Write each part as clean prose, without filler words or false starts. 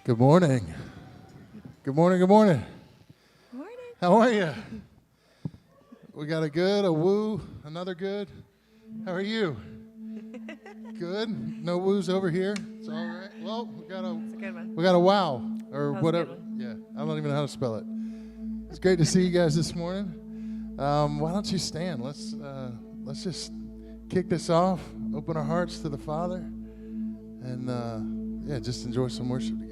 Good morning. Good morning, good morning. Morning. How are you? We got a good, a woo, another good. How are you? Good? No woos over here? It's all right. Well, we got It's a good one. a wow, or That was a good whatever. one. Yeah, I don't even know how to spell it. It's great to see you guys this morning. Why don't you stand? Let's just kick this off, open our hearts to the Father, and just enjoy some worship together.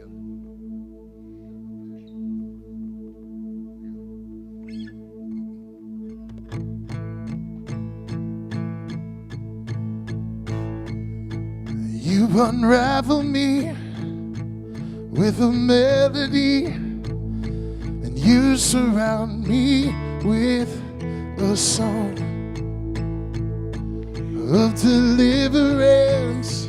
You unravel me with a melody, and you surround me with a song of deliverance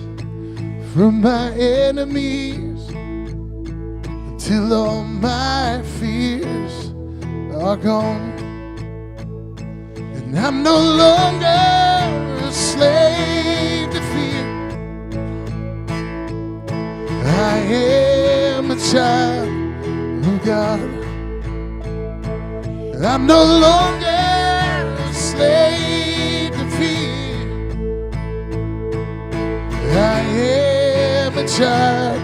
from my enemies, until all my fears are gone, and I'm no longer a slave to fear. I am a child of God. I'm no longer a slave to fear. I am a child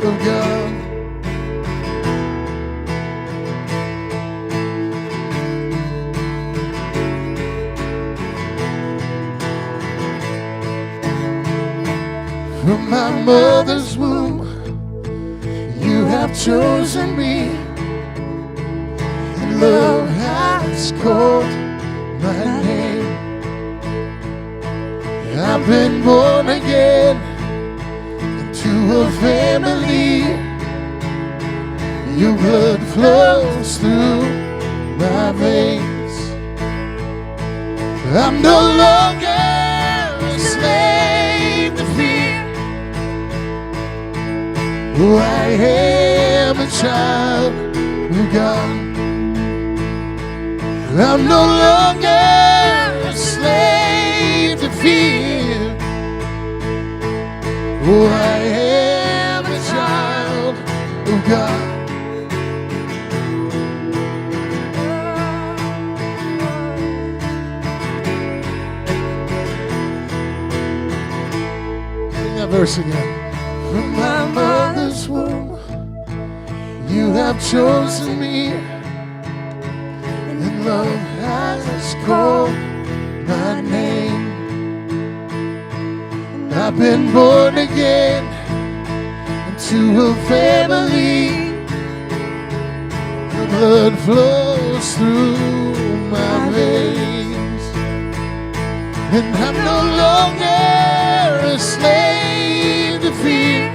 of God. From my mother's womb, you have chosen me, and love has called my name. I've been born again into a family. Your blood flows through my veins. I'm no longer a slave to fear. Oh, I am a child of God. I'm no longer a slave to fear. Oh, I am a child of God. Sing that verse again. From my mother's womb, you have chosen me, and love has called my name. I've been born again into a family. The blood flows through my veins, and I'm no longer a slave to fear.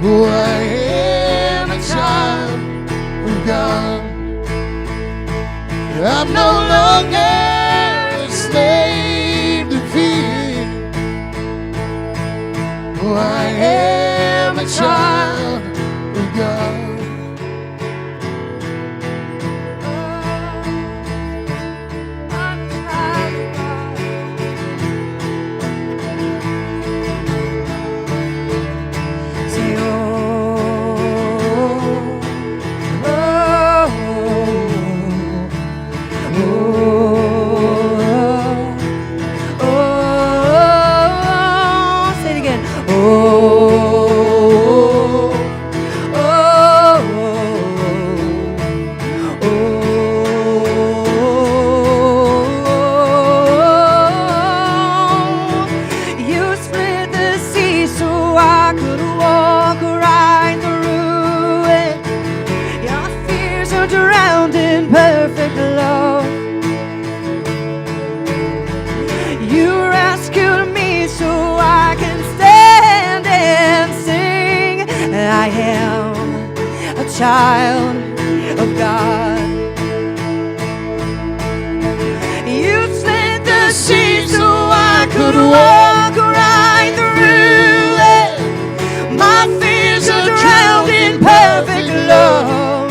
Oh, I am a child of God. I'm no longer a slave to fear. Oh, I am a child of God. Child of God. You split the sea so I could walk right through it. My fears are drowned in perfect love.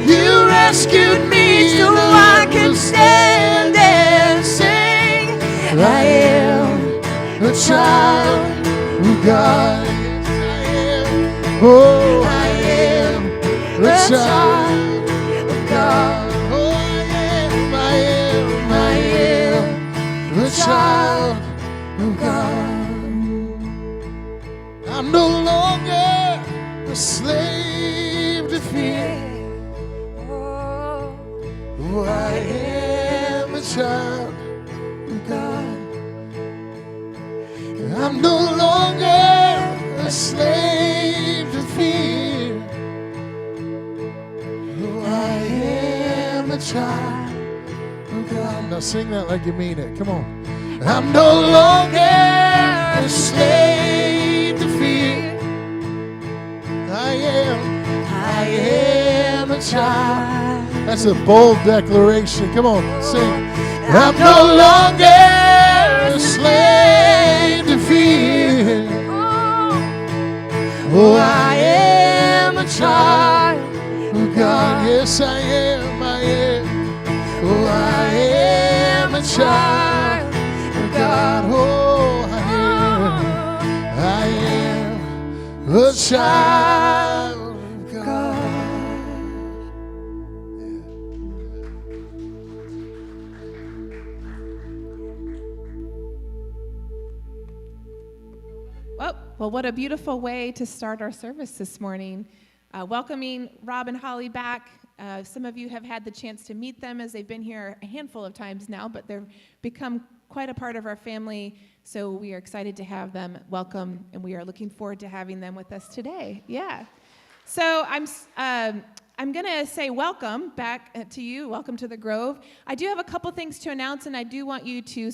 You rescued me so I can stand and sing. I am a child God. Yes, I am. Oh, I am a child of God. Oh, I am a child of God. I'm no longer a slave to fear. Oh, I am a child of God. I'm no longer a slave to fear. Oh, I am a child of God. Now sing that like you mean it. Come on. I'm no longer a slave to fear. I am a child. That's a bold declaration. Come on, sing. I'm no longer a slave to fear. Oh, I am a child of God. Yes, I am. Oh, I am a child of God. Oh, I am a child of God. Well, what a beautiful way to start our service this morning. Welcoming Rob and Holly back. Some of you have had the chance to meet them as they've been here a handful of times now, but they've become quite a part of our family, so we are excited to have them welcome, and we are looking forward to having them with us today. Yeah. So I'm going to say welcome back to you. Welcome to the Grove. I do have a couple things to announce, and I do want you to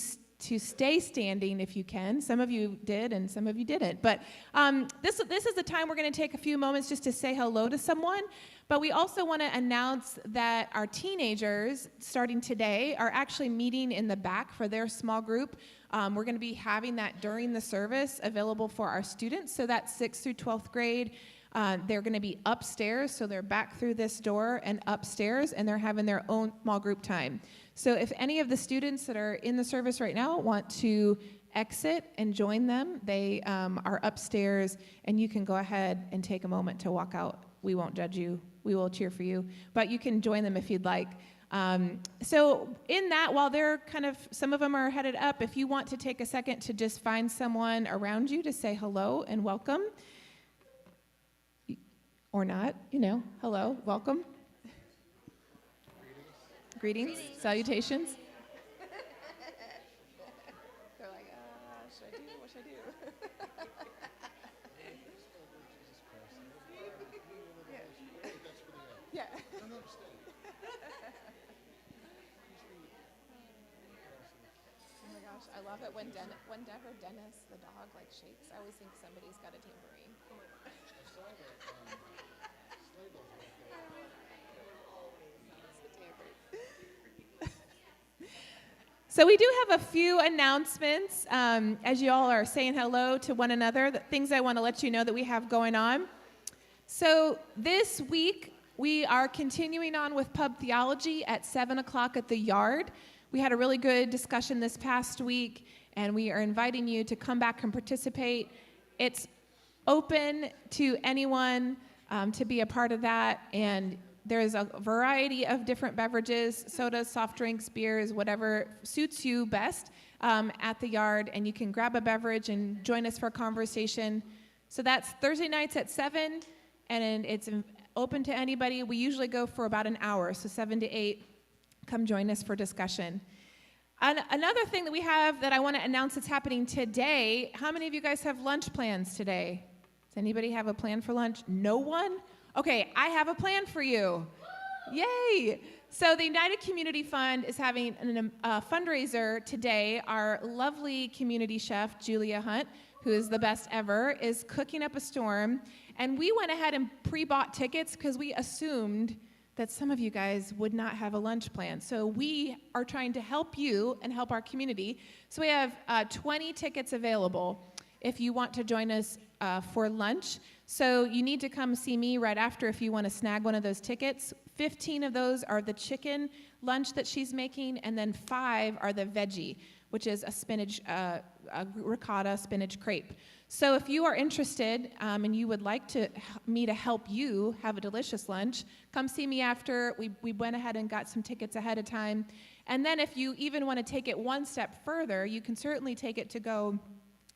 stay standing if you can. Some of you did and some of you didn't. But this is the time we're going to take a few moments just to say hello to someone. But we also want to announce that our teenagers, starting today, are actually meeting in the back for their small group. We're going to be having that during the service available for our students. So that's 6th through 12th grade. They're going to be upstairs, so they're back through this door and upstairs, and they're having their own small group time. So if any of the students that are in the service right now want to exit and join them, they are upstairs, and you can go ahead and take a moment to walk out. We won't judge you. We will cheer for you, but you can join them if you'd like. So in that, while they're some of them are headed up, if you want to take a second to just find someone around you to say hello and welcome, or not, hello, welcome. Greetings. Salutations. They're like, should I do? What should I do? Yeah. Oh my gosh, I love it when Dennis, the dog, shakes. I always think somebody's got a tambourine. So we do have a few announcements as you all are saying hello to one another, the things I want to let you know that we have going on. So this week, we are continuing on with Pub Theology at 7 o'clock at the Yard. We had a really good discussion this past week, and we are inviting you to come back and participate. It's open to anyone to be a part of that, and there's a variety of different beverages, sodas, soft drinks, beers, whatever suits you best at the Yard, and you can grab a beverage and join us for a conversation. So that's Thursday nights at 7, and it's open to anybody. We usually go for about an hour, so 7 to 8. Come join us for discussion. Another thing that we have that I want to announce that's happening today, how many of you guys have lunch plans today? Does anybody have a plan for lunch? No one? Okay, I have a plan for you. Yay! So the United Community Fund is having a fundraiser today. Our lovely community chef, Julia Hunt, who is the best ever, is cooking up a storm. And we went ahead and pre-bought tickets because we assumed that some of you guys would not have a lunch plan. So we are trying to help you and help our community. So we have 20 tickets available if you want to join us for lunch. So you need to come see me right after if you want to snag one of those tickets. 15 of those are the chicken lunch that she's making, and then 5 are the veggie. which is a ricotta spinach crepe. So if you are interested and you would like me to help you have a delicious lunch, come see me after. We went ahead and got some tickets ahead of time. And then if you even want to take it one step further, you can certainly take it to go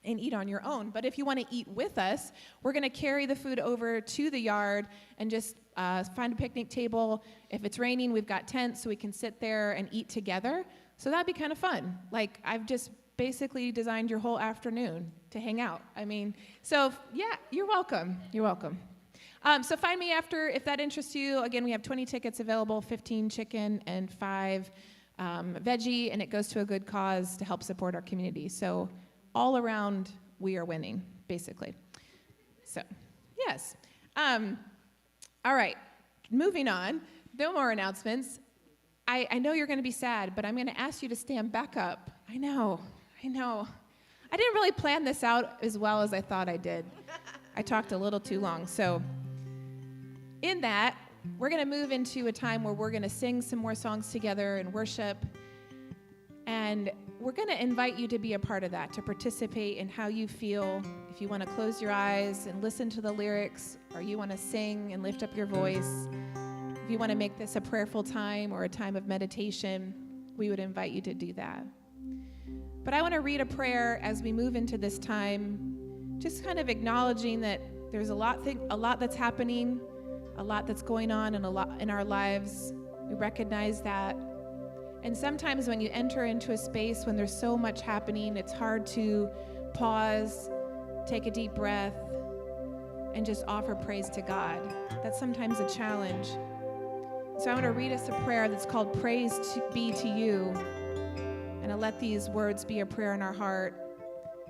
and eat on your own. But if you want to eat with us, we're going to carry the food over to the yard and just find a picnic table. If it's raining, we've got tents so we can sit there and eat together. So that'd be kind of fun. Like, I've just basically designed your whole afternoon to hang out. I mean, so yeah, you're welcome. You're welcome. So find me after if that interests you. Again, we have 20 tickets available, 15 chicken and 5 veggie, and it goes to a good cause to help support our community. So all around, we are winning, basically. So, yes. All right, moving on. No more announcements. I know you're going to be sad, but I'm going to ask you to stand back up. I know. I didn't really plan this out as well as I thought I did. I talked a little too long. So in that, we're going to move into a time where we're going to sing some more songs together and worship. And we're going to invite you to be a part of that, to participate in how you feel. If you want to close your eyes and listen to the lyrics, or you want to sing and lift up your voice, if you want to make this a prayerful time or a time of meditation, we would invite you to do that. But I want to read a prayer as we move into this time, just kind of acknowledging that there's a lot that's happening, a lot that's going on, and a lot in our lives. We recognize that. And sometimes when you enter into a space when there's so much happening, it's hard to pause, take a deep breath, and just offer praise to God. That's sometimes a challenge. So I want to read us a prayer that's called Praise Be to You. And I'll let these words be a prayer in our heart.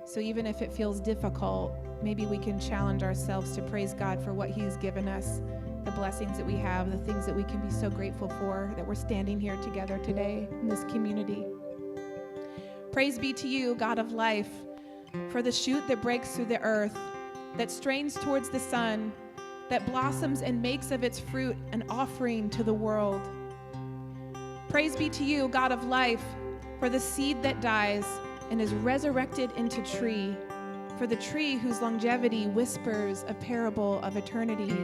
So even if it feels difficult, maybe we can challenge ourselves to praise God for what He's given us, the blessings that we have, the things that we can be so grateful for, that we're standing here together today in this community. Praise be to you, God of life, for the shoot that breaks through the earth, that strains towards the sun, that blossoms and makes of its fruit an offering to the world. Praise be to you, God of life, for the seed that dies and is resurrected into tree, for the tree whose longevity whispers a parable of eternity.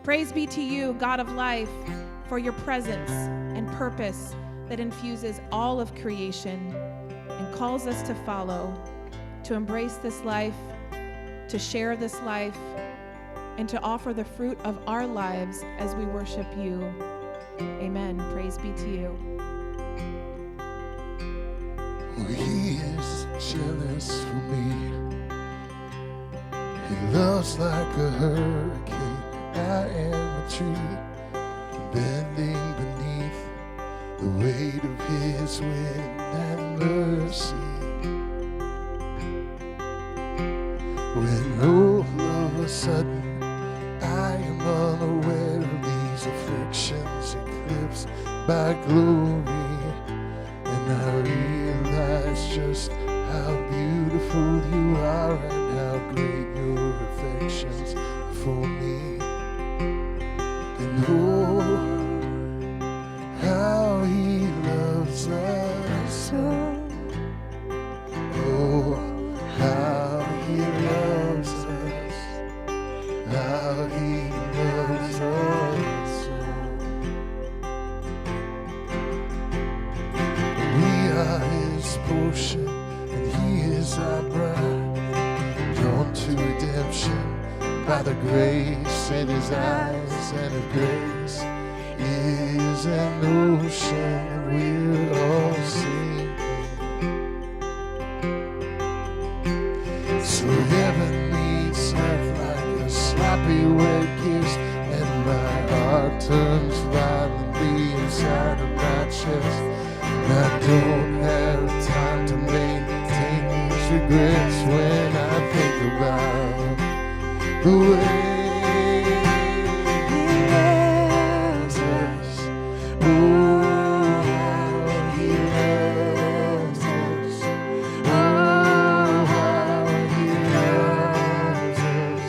Praise be to you, God of life, for your presence and purpose that infuses all of creation and calls us to follow, to embrace this life, to share this life, and to offer the fruit of our lives as we worship you. Amen. Praise be to you. He is jealous for me. He loves like a hurricane. I am a tree bending beneath the weight of His wind and mercy. When all of a sudden I am unaware of these afflictions eclipsed by glory, and I realize just how beautiful you are and how great your affections are for me. And oh, how He loves us. Oh, how He loves us. How He loves us. We are His portion, and He is our bride, drawn to redemption by the grace in His eyes, and His grace is an ocean, and we're all sinking. So heaven meets earth like a sloppy wet kiss, and my heart turns violently inside of my chest. And I don't have time to maintain these regrets when I think about the way He loves us. Oh, how He loves us. Oh, how He loves us.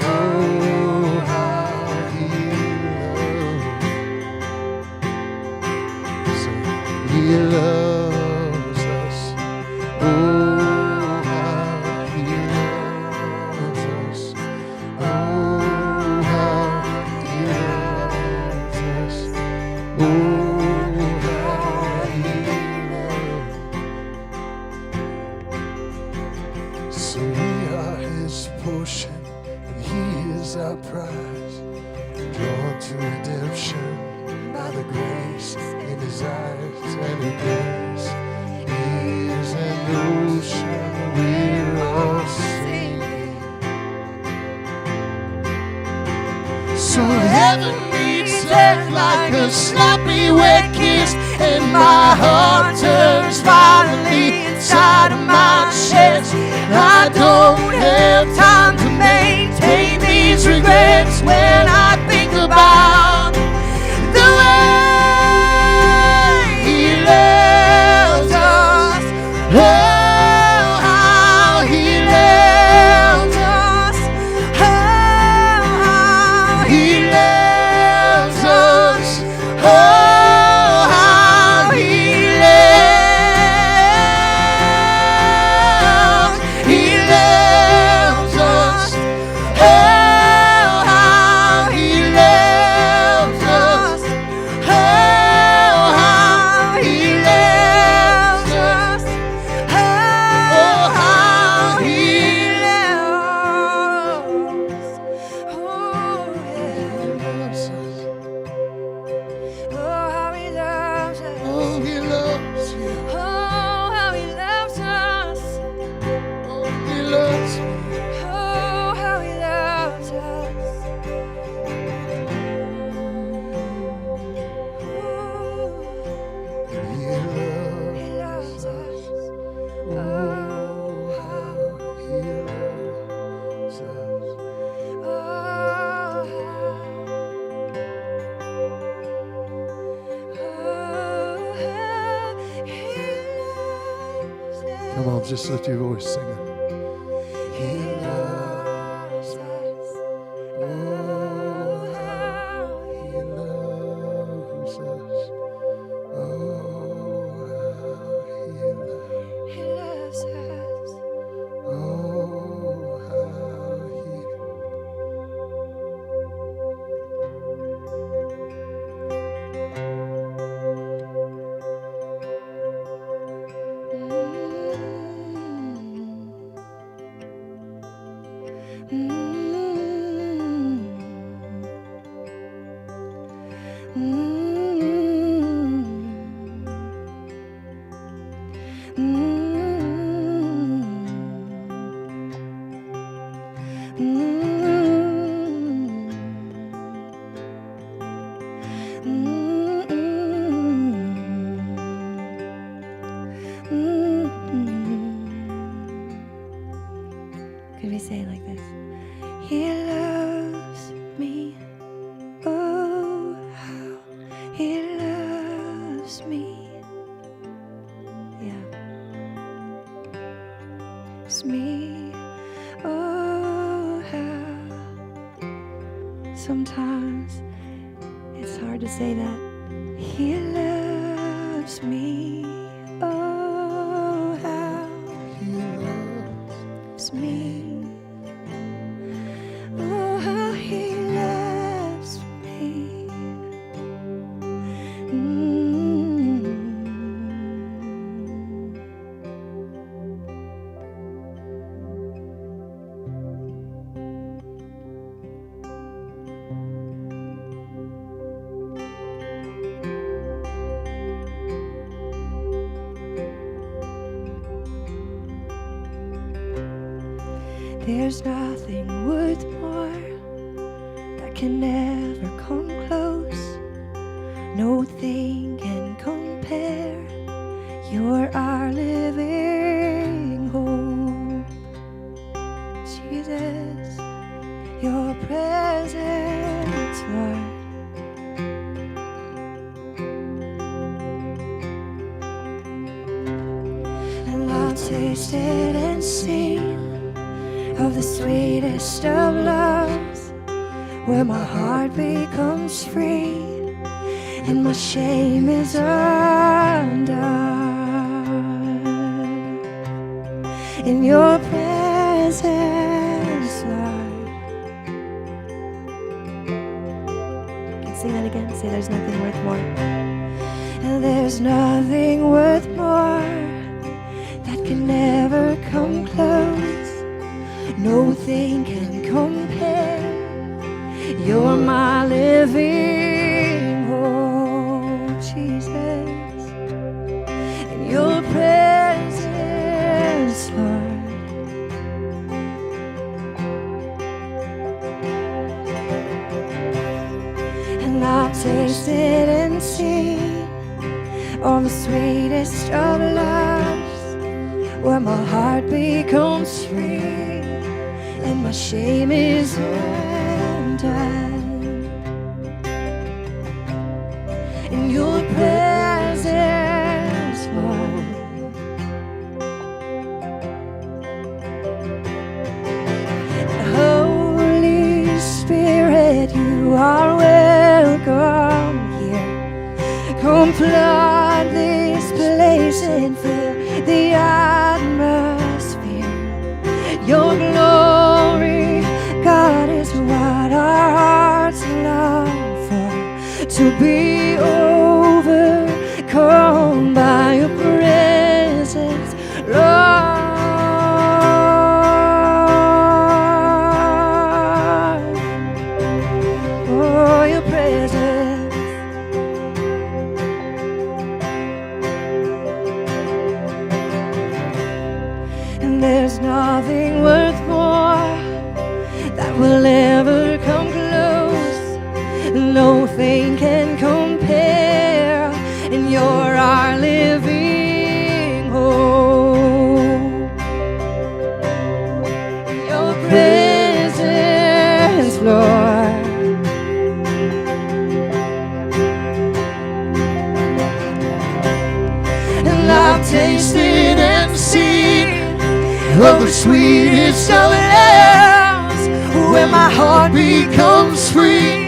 Oh, how He loves us. He loves portion, and He is our prize. Drawn to redemption by the grace in His eyes and His grace. He is an ocean we're all singing. So heaven meets earth like a sloppy wet kiss, and my heart turns violently inside of my chest. I don't have time to maintain these regrets when I think about the way He loves us. Oh, how He loves us. Oh, how He loves us. Oh, how He loves us. Oh, how He loves us. Oh, how He loves us. Oh, how He loves us. Oh, how He loves us. Oh, He loves you. Oh, how He loves us. Oh, He loves you. Oh, how He loves us. He He loves loves us. us. Oh, how He loves us. Come on, just lift your voice, sing it. He loves us. Oh, how He loves us. Oh, how He loves. He loves us. Oh, how He. Could we say it like this? He loves me. Oh, how He loves me. Yeah. It's me. Oh, how. Sometimes it's hard to say that. He loves me. Oh, how He loves. It's me. Oh, how He loves me. There's nothing worth more that can never come close. No thing can compare. You're our living hope. Jesus, Your presence, Lord. And I've tasted and seen of the sweetest of loves, where my heart becomes free and my shame is undone. In Your presence, Lord. Can you sing that again? Say there's nothing worth more. And there's nothing worth more that can never come close. nothing can compare. You're my living hope, Jesus, in your presence, Lord. And I've tasted and seen all the sweetest of loves, where my heart becomes free and my shame is undone. In your presence, Lord. Holy Spirit, you are welcome here. Come flood this place and fill the atmosphere. Your glory, God, is what our hearts long for. To be overcome by your presence, Lord. Oh, your presence. And there's nothing worth more that will ever come close. Nothing can compare, and you're our living hope. Your presence, Lord. And I've tasted and seen of the sweetest of loves, where my heart becomes free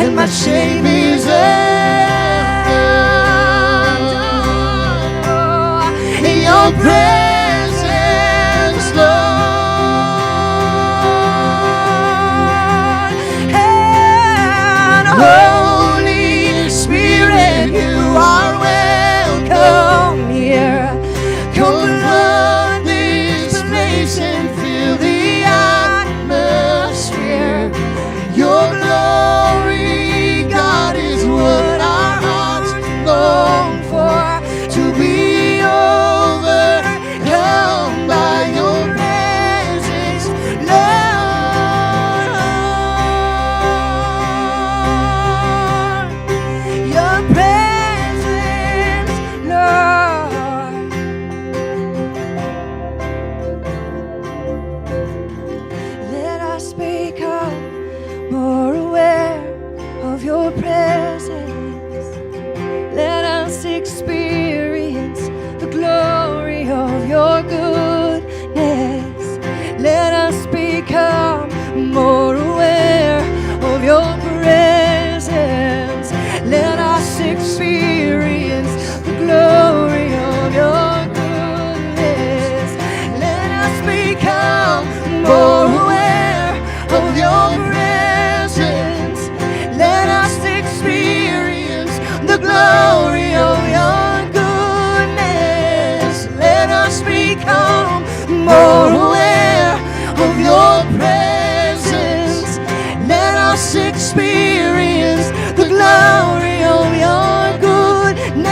and my shame is undone. In your presence, Lord. And Holy Spirit, you are welcome here. Come flood this place and fill the atmosphere. Your glory, God, is what our hearts long for. To be overcome by your presence, Lord. Your presence, Lord. Let us become more aware of your presence. Let us experience the glory of your goodness. Let us become more aware of your presence. Let us experience the glory of your goodness. Let us become more aware of your presence. Let us experience the glory of your goodness. Let us become more aware of your presence. Let us experience the glory of your goodness.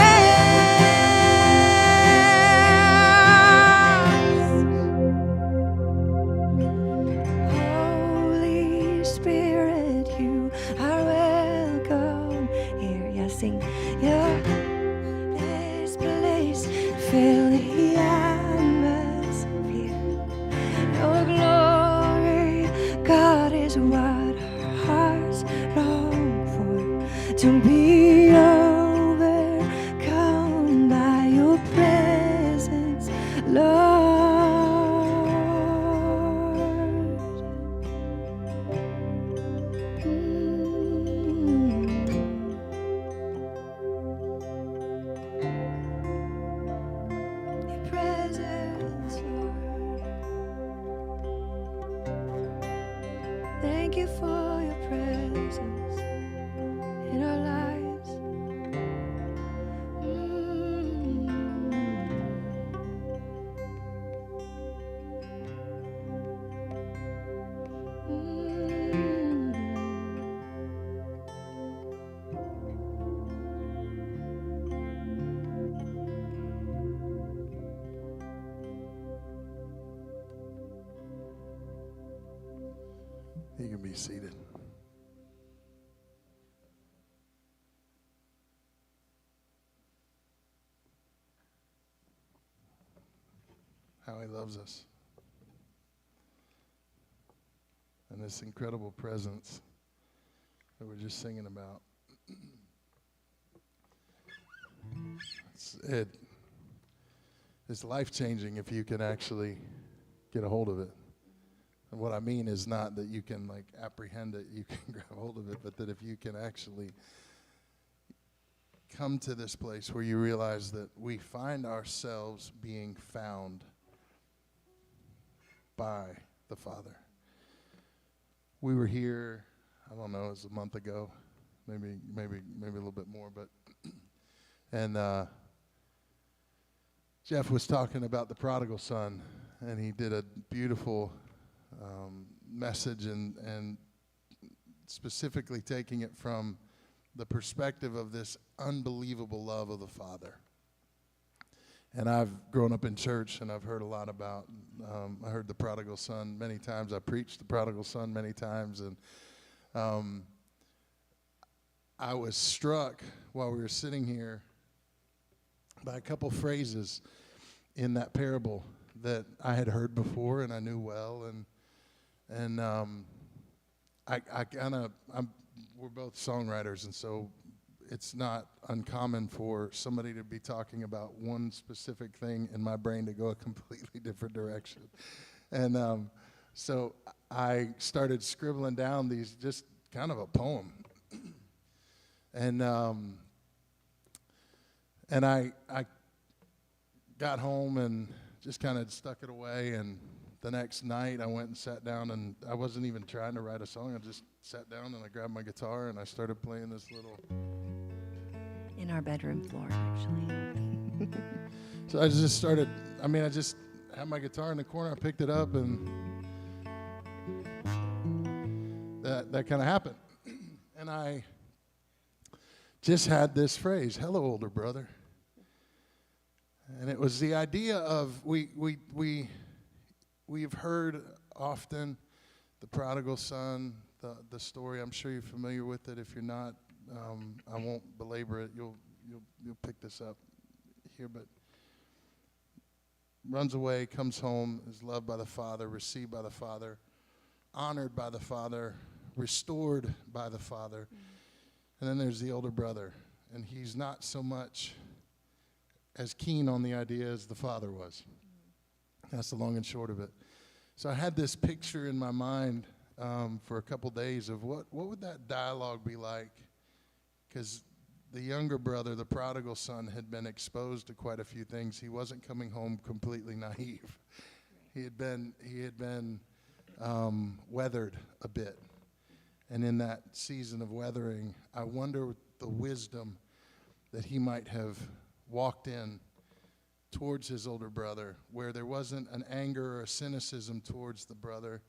Holy Spirit, you are welcome here. Yeah, sing. Yeah, this place, fill the atmosphere. Your glory, God, is what our hearts long for. To be overcome by your presence, Lord. Your presence, Lord. Thank you for your presence in our lives. You can be seated. How he loves us. And this incredible presence that we're just singing about. It's life-changing if you can actually get a hold of it. And what I mean is not that you can like apprehend it, you can grab hold of it, but that if you can actually come to this place where you realize that we find ourselves being found by the Father. We were here, I don't know, it was a month ago, maybe a little bit more, but and Jeff was talking about the prodigal son, and he did a beautiful message and specifically taking it from the perspective of this unbelievable love of the Father. And I've grown up in church, and I've heard a lot about, I heard the prodigal son many times. I preached the prodigal son many times, and I was struck while we were sitting here by a couple phrases in that parable that I had heard before and I knew well, and we're both songwriters, and so it's not uncommon for somebody to be talking about one specific thing in my brain to go a completely different direction. And so I started scribbling down these, just kind of a poem. And I got home and just kind of stuck it away, and the next night I went and sat down, and I wasn't even trying to write a song. I just sat down and I grabbed my guitar and I started playing this little... In our bedroom floor, actually. So I just started, I just had my guitar in the corner, I picked it up, and that kind of happened. And I just had this phrase, "Hello, older brother." And it was the idea of, we've heard often the prodigal son, the story. I'm sure you're familiar with it. If you're not, I won't belabor it. You'll pick this up here, but runs away, comes home, is loved by the Father, received by the Father, honored by the Father, restored by the Father. And then there's the older brother, and he's not so much as keen on the idea as the father was. That's the long and short of it. So I had this picture in my mind for a couple days of what would that dialogue be like, because the younger brother, the prodigal son, had been exposed to quite a few things. He wasn't coming home completely naive. He had been weathered a bit. And in that season of weathering, I wonder the wisdom that he might have walked in towards his older brother, where there wasn't an anger or a cynicism towards the brother,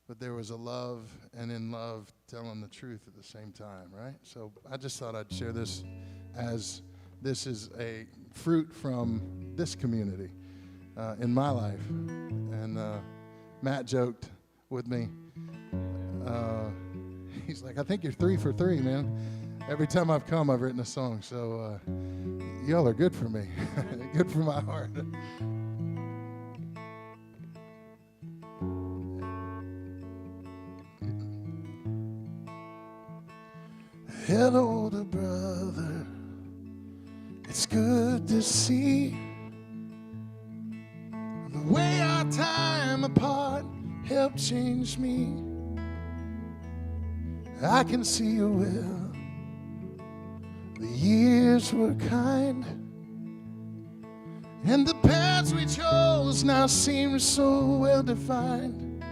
but there was a love, and in love telling the truth at the same time, right? So I just thought I'd share this, as this is a fruit from this community in my life. And Matt joked with me. He's like, "I think you're 3 for 3, man. Every time I've come, I've written a song." So y'all are good for me, good for my heart. Hello, older brother, it's good to see the way our time apart helped change me. I can see you well, the years were kind, and the paths we chose now seem so well defined.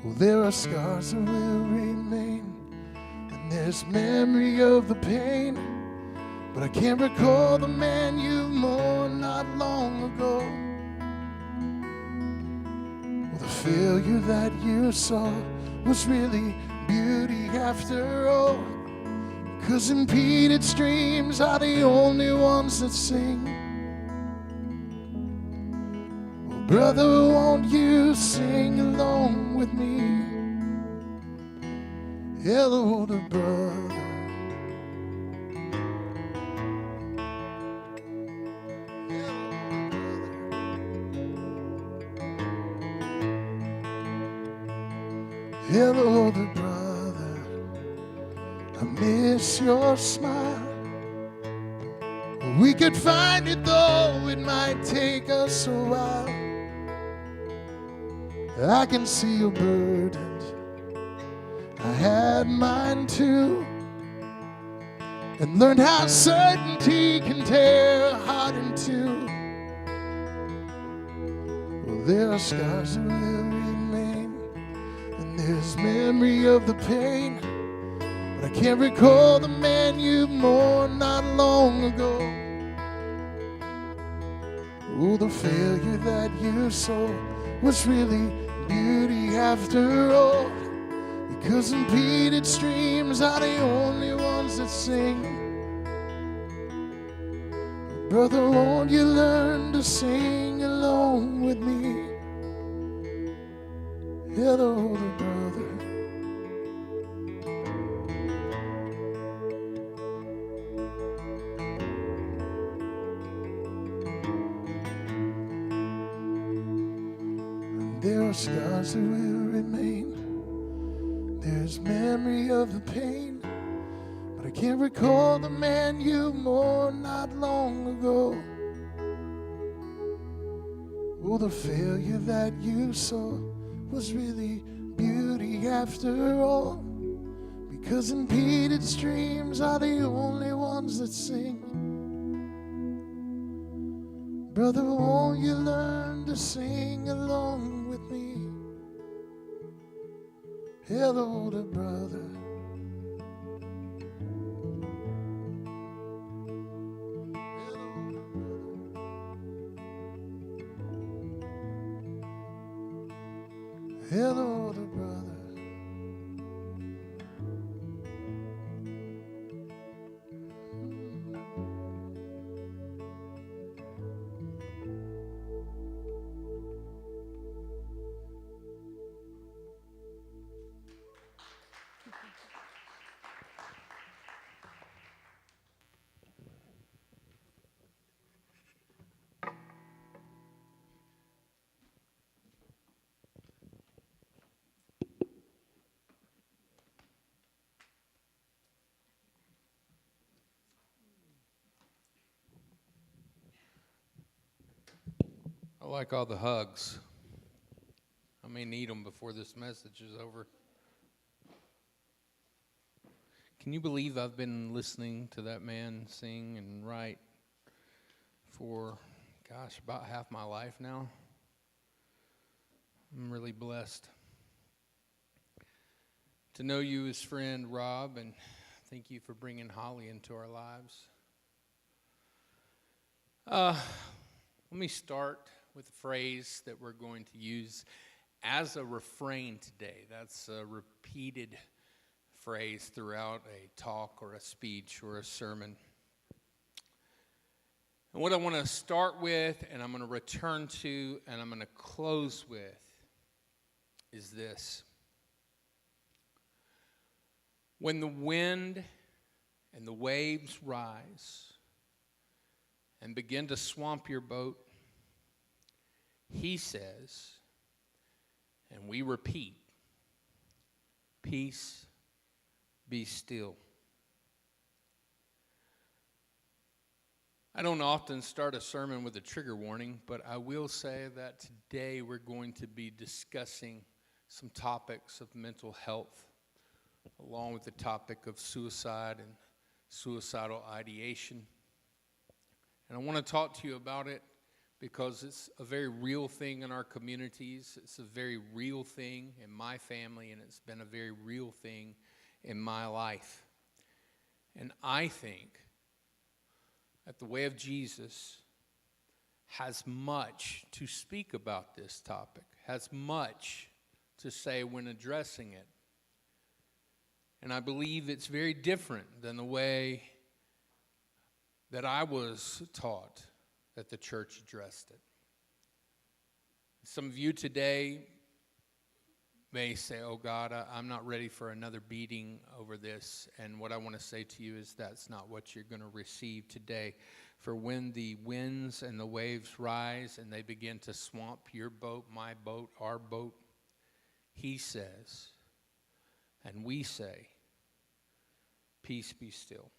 Well, there are scars that will remain, and there's memory of the pain, but I can't recall the man you mourned not long ago. Well, the failure that you saw was really beauty after all, 'cause impeded streams are the only ones that sing. Well, Brother, won't you sing along with me? Hello to brother. Hello to brother. I miss your smile. We could find it though it might take us a while. I can see you're burdened. I had mine too, and learned how certainty can tear a heart in two. Well, there are scars that will remain, and there's memory of the pain, but I can't recall the man you mourned not long ago. Oh, the failure that you saw was really beauty after all, because impeded streams are the only ones that sing. Brother, won't you learn to sing along with me? Hello, the brother. There are scars that will remain. There's memory of the pain, but I can't recall the man you mourned not long ago. Oh, the failure that you saw was really beauty after all, because impeded streams are the only ones that sing. Brother, won't you learn to sing along with me? Hello to brother. Hello to brother. I like all the hugs. I may need them before this message is over. Can you believe I've been listening to that man sing and write for, gosh, about half my life now? I'm really blessed to know you as friend, Rob, and thank you for bringing Holly into our lives. Let me start with a phrase that we're going to use as a refrain today. That's a repeated phrase throughout a talk or a speech or a sermon. And what I want to start with, and I'm going to return to, and I'm going to close with, is this. When the wind and the waves rise and begin to swamp your boat, he says, and we repeat, peace, be still. I don't often start a sermon with a trigger warning, but I will say that today we're going to be discussing some topics of mental health, along with the topic of suicide and suicidal ideation. And I want to talk to you about it because it's a very real thing in our communities. It's a very real thing in my family, and it's been a very real thing in my life. And I think that the way of Jesus has much to speak about this topic, has much to say when addressing it. And I believe it's very different than the way that I was taught that the church addressed it. Some of you today may say, oh God, I'm not ready for another beating over this. And what I want to say to you is that's not what you're going to receive today. For when the winds and the waves rise and they begin to swamp your boat, my boat, our boat, he says, and we say, peace be still.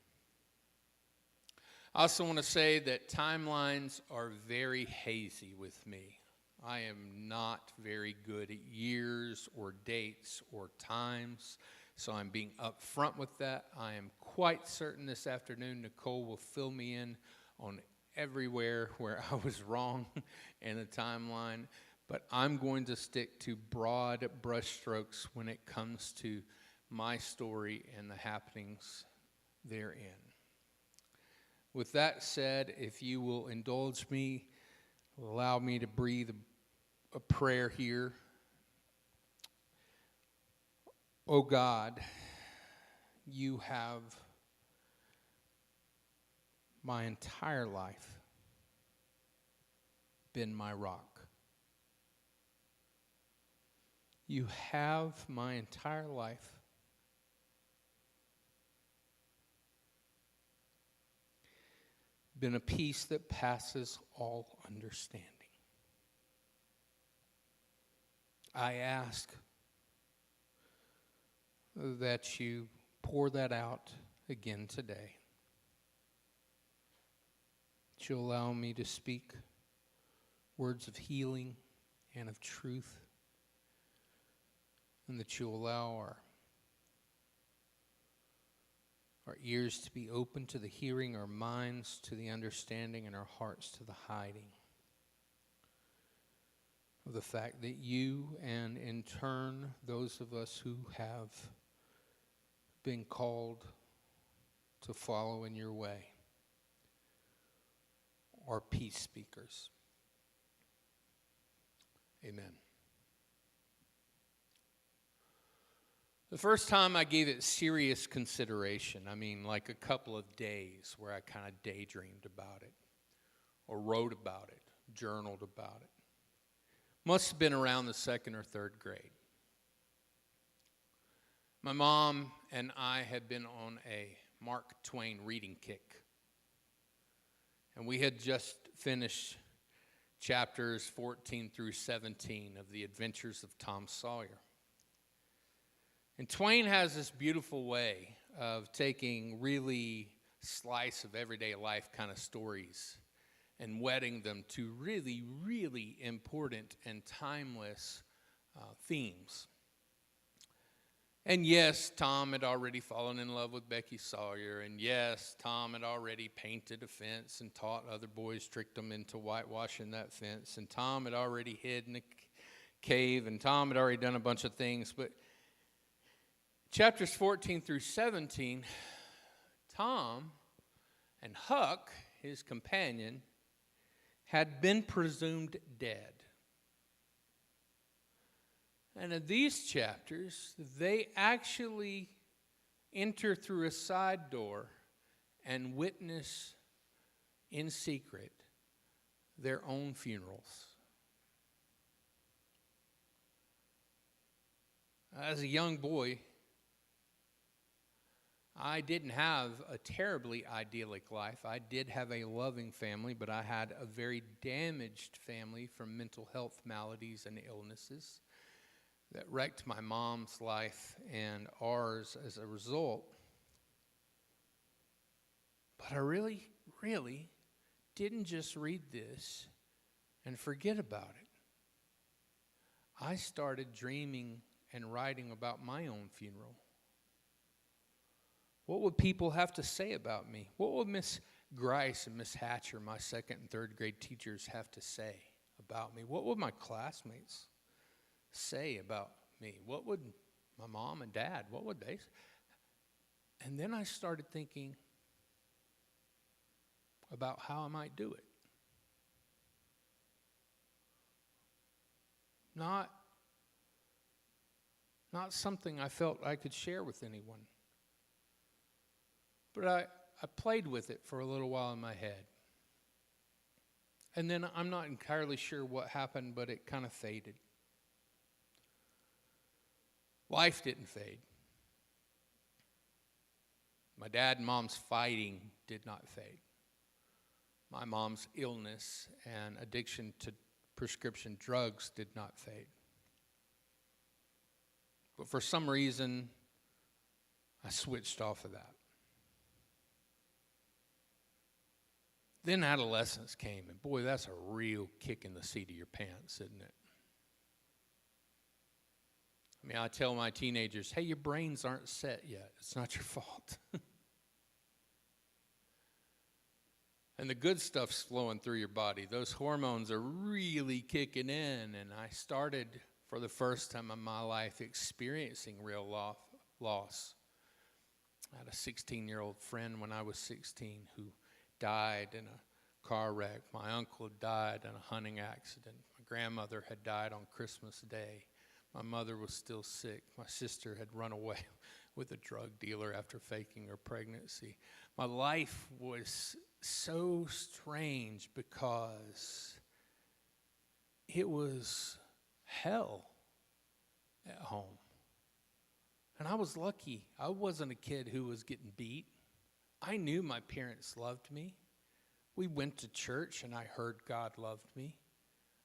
I also want to say that timelines are very hazy with me. I am not very good at years or dates or times, so I'm being upfront with that. I am quite certain this afternoon Nicole will fill me in on everywhere where I was wrong in a timeline, but I'm going to stick to broad brushstrokes when it comes to my story and the happenings therein. With that said, if you will indulge me, allow me to breathe a prayer here. Oh God, you have my entire life been my rock. You have my entire life been a peace that passes all understanding. I ask that you pour that out again today. That you allow me to speak words of healing and of truth, and that you allow our ears to be open to the hearing, our minds to the understanding, and our hearts to the hiding of the fact that you, and in turn those of us who have been called to follow in your way, are peace speakers. Amen. The first time I gave it serious consideration, I mean like a couple of days where I kind of daydreamed about it, or wrote about it, journaled about it, must have been around the 2nd or 3rd grade. My mom and I had been on a Mark Twain reading kick, and we had just finished chapters 14 through 17 of The Adventures of Tom Sawyer. And Twain has this beautiful way of taking really slice of everyday life kind of stories and wedding them to really, really important and timeless themes. And yes, Tom had already fallen in love with Becky Sawyer. And yes, Tom had already painted a fence and taught other boys, tricked them into whitewashing that fence. And Tom had already hid in a cave. And Tom had already done a bunch of things. But chapters 14 through 17, Tom and Huck, his companion, had been presumed dead. And in these chapters, they actually enter through a side door and witness in secret their own funerals. As a young boy, I didn't have a terribly idyllic life. I did have a loving family, but I had a very damaged family from mental health maladies and illnesses that wrecked my mom's life and ours as a result. But I really, really didn't just read this and forget about it. I started dreaming and writing about my own funeral. What would people have to say about me? What would Miss Grice and Miss Hatcher, my 2nd and 3rd grade teachers, have to say about me? What would my classmates say about me? What would my mom and dad, what would they say? And then I started thinking about how I might do it. Not something I felt I could share with anyone. But I played with it for a little while in my head. And then I'm not entirely sure what happened, but it kind of faded. Life didn't fade. My dad and mom's fighting did not fade. My mom's illness and addiction to prescription drugs did not fade. But for some reason, I switched off of that. Then adolescence came, and boy, that's a real kick in the seat of your pants, isn't it? I mean, I tell my teenagers, hey, your brains aren't set yet. It's not your fault. And the good stuff's flowing through your body. Those hormones are really kicking in. And I started, for the first time in my life, experiencing real loss. I had a 16-year-old friend when I was 16 who died in a car wreck. My uncle had died in a hunting accident. My grandmother had died on Christmas Day. My mother was still sick. My sister had run away with a drug dealer after faking her pregnancy. My life was so strange because it was hell at home. And I was lucky. I wasn't a kid who was getting beat. I knew my parents loved me. We went to church and I heard God loved me.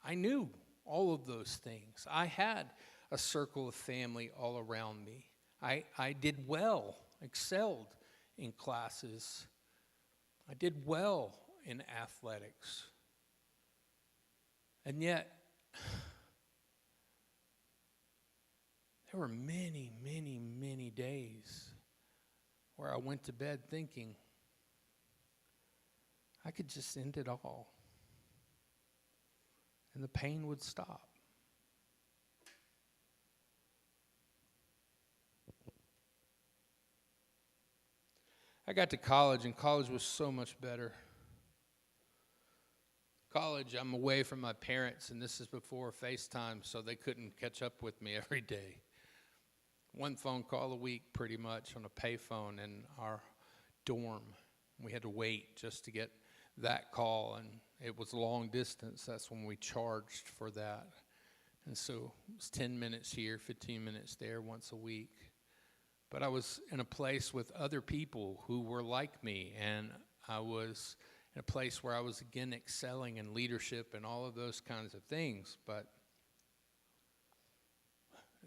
I knew all of those things. I had a circle of family all around me. I did well, excelled in classes. I did well in athletics. And yet, there were many, many, many days where I went to bed thinking, I could just end it all. And the pain would stop. I got to college, and college was so much better. College, I'm away from my parents, and this is before FaceTime, so they couldn't catch up with me every day. One phone call a week, pretty much, on a payphone in our dorm. We had to wait just to get that call, and it was long distance. That's when we charged for that. And so it was 10 minutes here, 15 minutes there, once a week. But I was in a place with other people who were like me, and I was in a place where I was again excelling in leadership and all of those kinds of things. But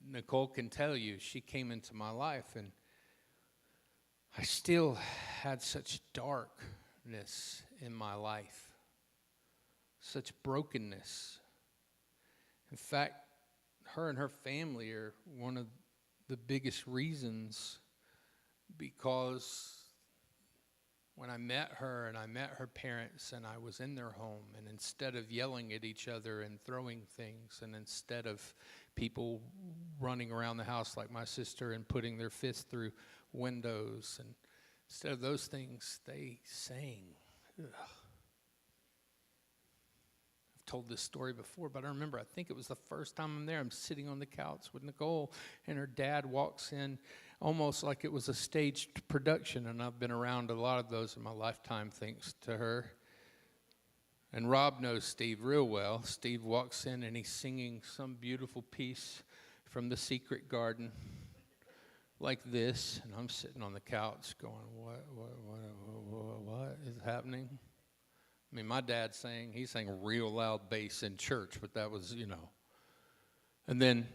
Nicole can tell you, she came into my life, and I still had such darkness in my life, such brokenness. In fact, her and her family are one of the biggest reasons, because when I met her and I met her parents and I was in their home, and instead of yelling at each other and throwing things, and instead of people running around the house like my sister and putting their fists through windows, and instead of those things, they sang. Ugh. Told this story before, but I remember, I think it was the first time I'm there, I'm sitting on the couch with Nicole, and her dad walks in almost like it was a staged production, and I've been around a lot of those in my lifetime thanks to her. And Rob knows Steve real well. Steve walks in and he's singing some beautiful piece from The Secret Garden like this, and I'm sitting on the couch going, what is happening? I mean, my dad he sang real loud bass in church, but that was, And then,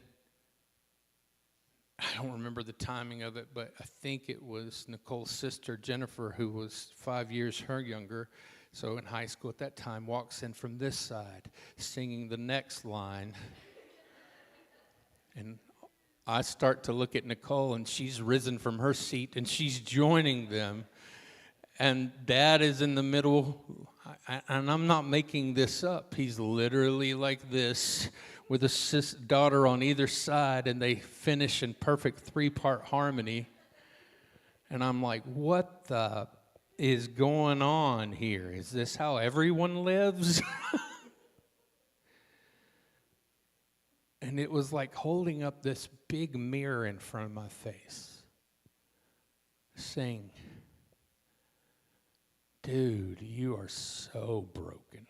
I don't remember the timing of it, but I think it was Nicole's sister, Jennifer, who was 5 years her younger, so in high school at that time, walks in from this side, singing the next line. And I start to look at Nicole, and she's risen from her seat, and she's joining them. And Dad is in the middle, and I'm not making this up. He's literally like this with a daughter on either side, and they finish in perfect three-part harmony. And I'm like, what the is going on here? Is this how everyone lives? And it was like holding up this big mirror in front of my face, saying, dude, you are so broken.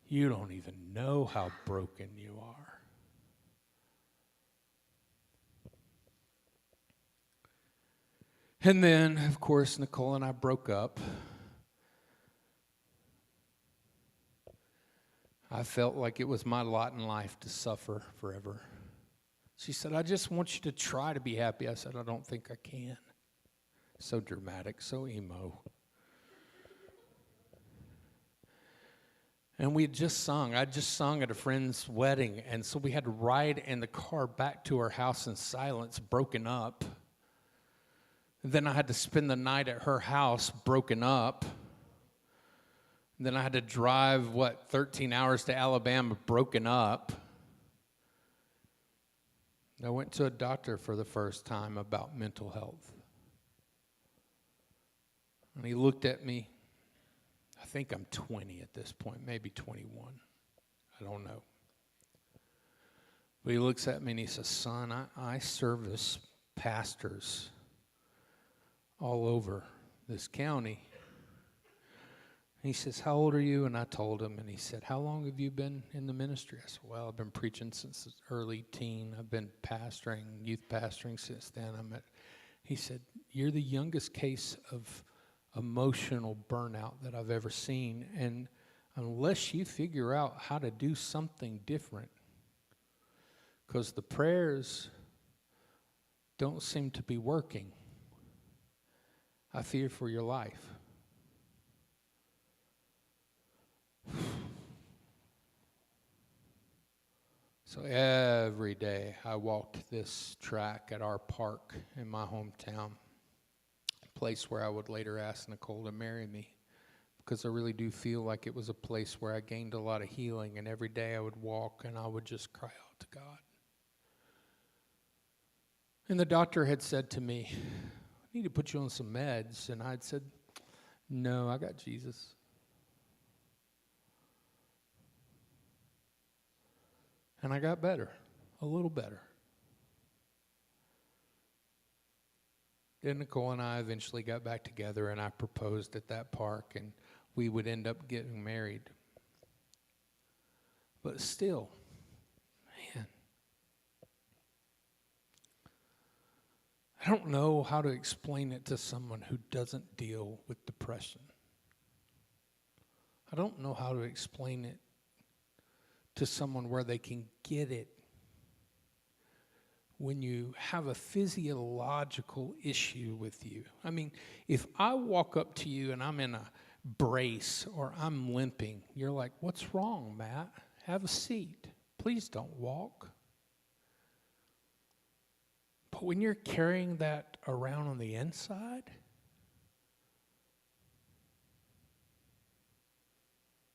You don't even know how broken you are. And then, of course, Nicole and I broke up. I felt like it was my lot in life to suffer forever. She said, I just want you to try to be happy. I said, I don't think I can. So dramatic, so emo. And we had just sung. I just sung at a friend's wedding, and so we had to ride in the car back to our house in silence, broken up. And then I had to spend the night at her house, broken up. And then I had to drive, 13 hours to Alabama, broken up. I went to a doctor for the first time about mental health. And he looked at me. I think I'm 20 at this point, maybe 21. I don't know. But he looks at me and he says, son, I service pastors all over this county. He says, how old are you? And I told him, and he said, how long have you been in the ministry? I said, well, I've been preaching since early teen. I've been pastoring, youth pastoring since then. He said, you're the youngest case of emotional burnout that I've ever seen. And unless you figure out how to do something different, because the prayers don't seem to be working, I fear for your life. So every day I walked this track at our park in my hometown, a place where I would later ask Nicole to marry me, because I really do feel like it was a place where I gained a lot of healing, and every day I would walk and I would just cry out to God. And the doctor had said to me, I need to put you on some meds, and I'd said, no, I got Jesus. And I got better, a little better. Then Nicole and I eventually got back together, and I proposed at that park, and we would end up getting married. But still, man, I don't know how to explain it to someone who doesn't deal with depression. I don't know how to explain it to someone where they can get it when you have a physiological issue with you. I mean, if I walk up to you and I'm in a brace or I'm limping, you're like, what's wrong, Matt? Have a seat. Please don't walk. But when you're carrying that around on the inside,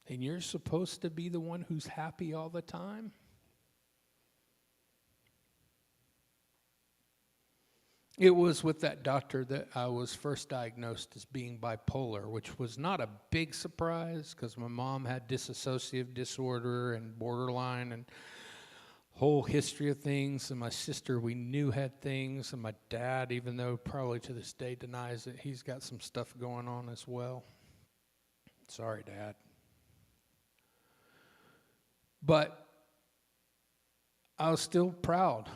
and you're supposed to be the one who's happy all the time? It was with that doctor that I was first diagnosed as being bipolar, which was not a big surprise because my mom had dissociative disorder and borderline and whole history of things, and my sister we knew had things, and my dad, even though probably to this day denies it, he's got some stuff going on as well. Sorry, Dad. But I was still proud.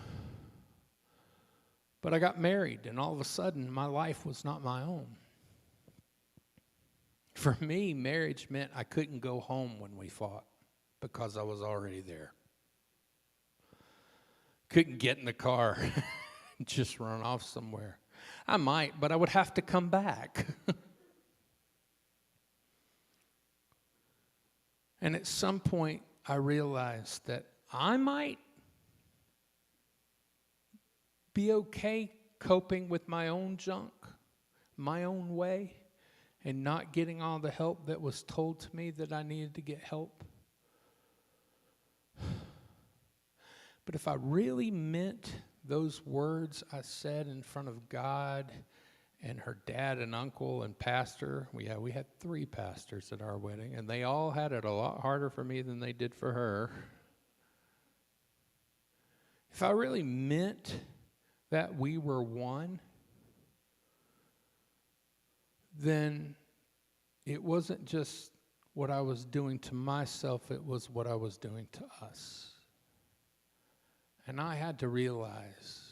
But I got married, and all of a sudden, my life was not my own. For me, marriage meant I couldn't go home when we fought because I was already there. Couldn't get in the car and just run off somewhere. I might, but I would have to come back. And at some point, I realized that I might be okay coping with my own junk, my own way, and not getting all the help that was told to me that I needed to get help. But if I really meant those words I said in front of God and her dad and uncle and pastor, we had 3 pastors at our wedding, and they all had it a lot harder for me than they did for her. If I really meant that we were one, then it wasn't just what I was doing to myself, it was what I was doing to us. And I had to realize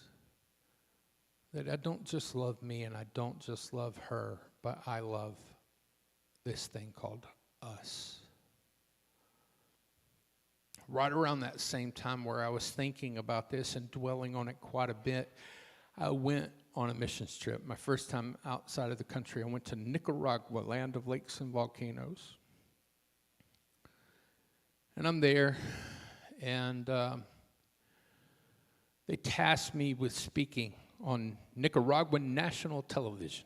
that I don't just love me and I don't just love her, but I love this thing called us. Right around that same time where I was thinking about this and dwelling on it quite a bit, I went on a missions trip. My first time outside of the country, I went to Nicaragua, land of lakes and volcanoes. And I'm there, and they tasked me with speaking on Nicaraguan national television.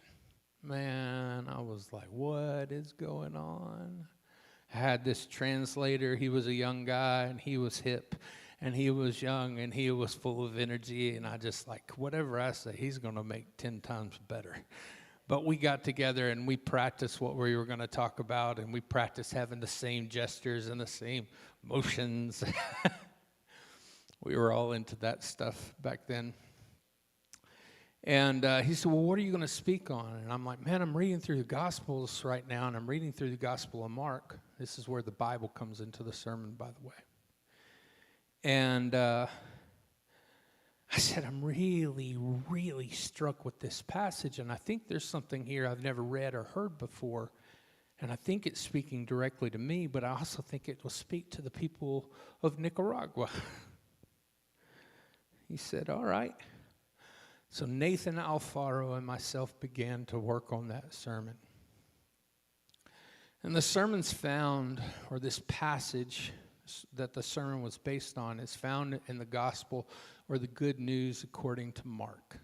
Man, I was like, what is going on? I had this translator. He was a young guy, and he was hip, and he was young, and he was full of energy, and I just like, whatever I say, he's going to make 10 times better. But we got together, and we practiced what we were going to talk about, and we practiced having the same gestures and the same motions. We were all into that stuff back then. And he said, well, what are you going to speak on? And I'm like, man, I'm reading through the Gospels right now, and I'm reading through the Gospel of Mark. This is where the Bible comes into the sermon, by the way. And I said, I'm really, really struck with this passage, and I think there's something here I've never read or heard before, and I think it's speaking directly to me, but I also think it will speak to the people of Nicaragua. He said, all right. So Nathan Alfaro and myself began to work on that sermon. And the sermon's found, or this passage that the sermon was based on, is found in the gospel or the good news according to Mark.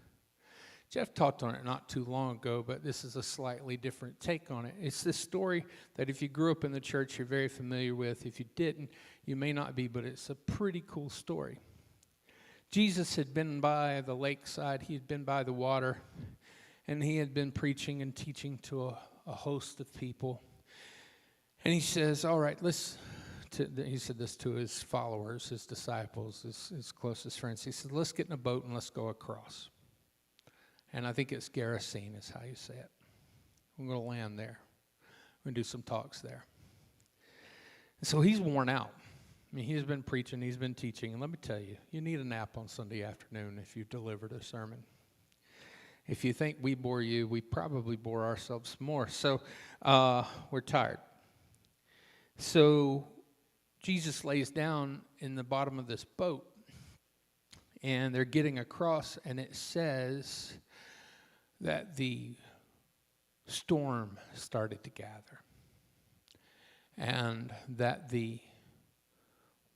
Jeff talked on it not too long ago, but this is a slightly different take on it. It's this story that if you grew up in the church, you're very familiar with. If you didn't, you may not be, but it's a pretty cool story. Jesus had been by the lakeside, he had been by the water, and he had been preaching and teaching to a host of people. And he says, all right, he said this to his followers, his disciples, his closest friends. He said, let's get in a boat and let's go across. And I think it's Gerasene is how you say it. We're going to land there. We're going to do some talks there. And so he's worn out. I mean, he's been preaching, he's been teaching, and let me tell you, you need a nap on Sunday afternoon if you've delivered a sermon. If you think we bore you, we probably bore ourselves more. So we're tired. So Jesus lays down in the bottom of this boat, and they're getting across, and it says that the storm started to gather, and that the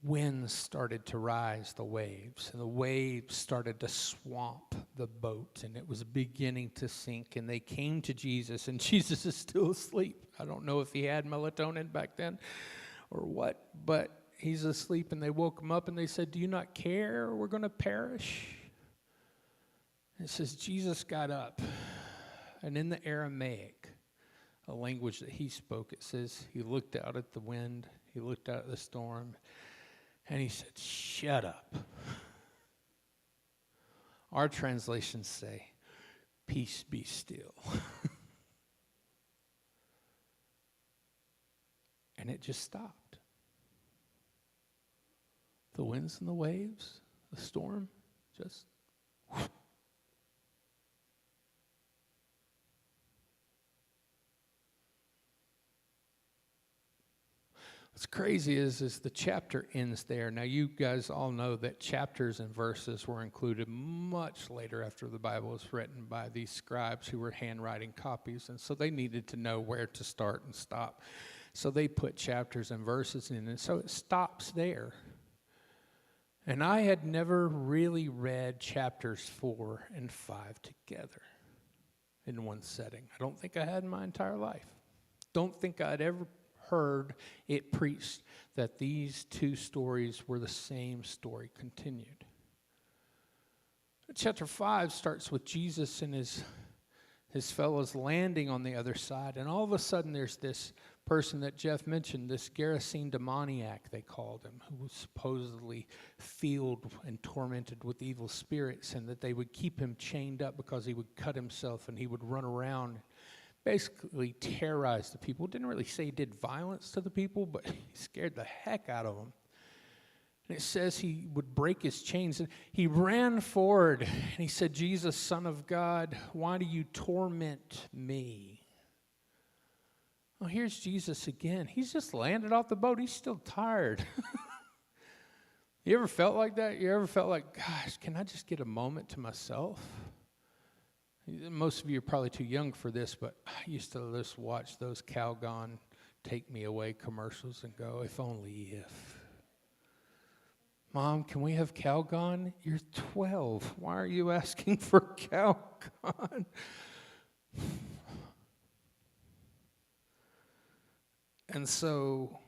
winds started to rise, the waves, and the waves started to swamp the boat, and it was beginning to sink, and they came to Jesus, and Jesus is still asleep. I don't know if he had melatonin back then or what, but he's asleep, and they woke him up, and they said, do you not care? We're going to perish. And it says Jesus got up, and in the Aramaic, a language that he spoke, it says he looked out at the wind, he looked out at the storm, and he said, shut up. Our translations say, peace be still. And it just stopped. The winds and the waves, the storm, just whoosh. What's crazy is the chapter ends there. Now, you guys all know that chapters and verses were included much later after the Bible was written by these scribes who were handwriting copies, and so they needed to know where to start and stop. So they put chapters and verses in, and so it stops there. And I had never really read chapters 4 and 5 together in one setting. I don't think I had in my entire life. Don't think I'd ever heard it preached that these two stories were the same story continued. Chapter 5 starts with Jesus and his fellows landing on the other side, and all of a sudden there's this person that Jeff mentioned, this Gerasene demoniac, they called him, who was supposedly filled and tormented with evil spirits, and that they would keep him chained up because he would cut himself and he would run around basically terrorized the people. Didn't really say he did violence to the people, but he scared the heck out of them. And it says he would break his chains. And he ran forward and he said, Jesus, Son of God, why do you torment me? Well, here's Jesus again. He's just landed off the boat. He's still tired. You ever felt like that? You ever felt like, gosh, can I just get a moment to myself? Most of you are probably too young for this, but I used to just watch those Calgon Take Me Away commercials and go, if only if. Mom, can we have Calgon? You're 12. Why are you asking for Calgon? And so,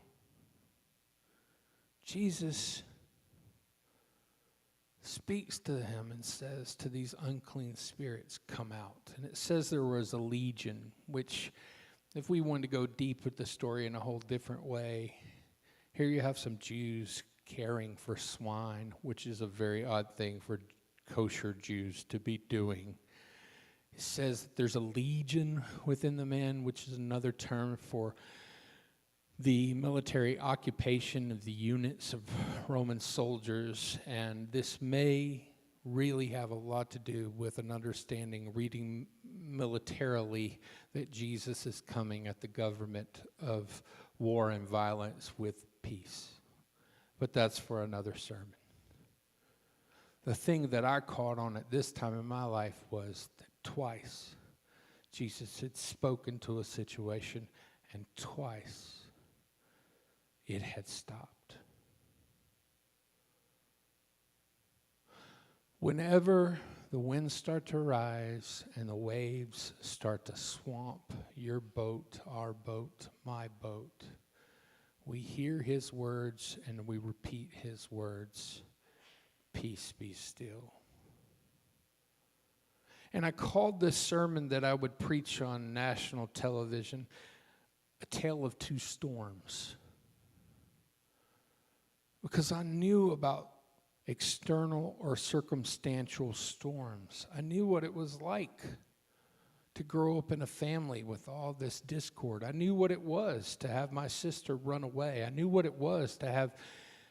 Jesus speaks to him and says to these unclean spirits, come out. And it says there was a legion, which if we wanted to go deep with the story in a whole different way, here you have some Jews caring for swine, which is a very odd thing for kosher Jews to be doing. It says that there's a legion within the man, which is another term for the military occupation of the units of Roman soldiers, and this may really have a lot to do with an understanding, reading militarily, that Jesus is coming at the government of war and violence with peace. But that's for another sermon. The thing that I caught on at this time in my life was that twice Jesus had spoken to a situation, and twice it had stopped. Whenever the winds start to rise and the waves start to swamp your boat, our boat, my boat, we hear his words and we repeat his words, peace be still. And I called this sermon that I would preach on national television, A Tale of Two Storms. Because I knew about external or circumstantial storms. I knew what it was like to grow up in a family with all this discord. I knew what it was to have my sister run away. I knew what it was to have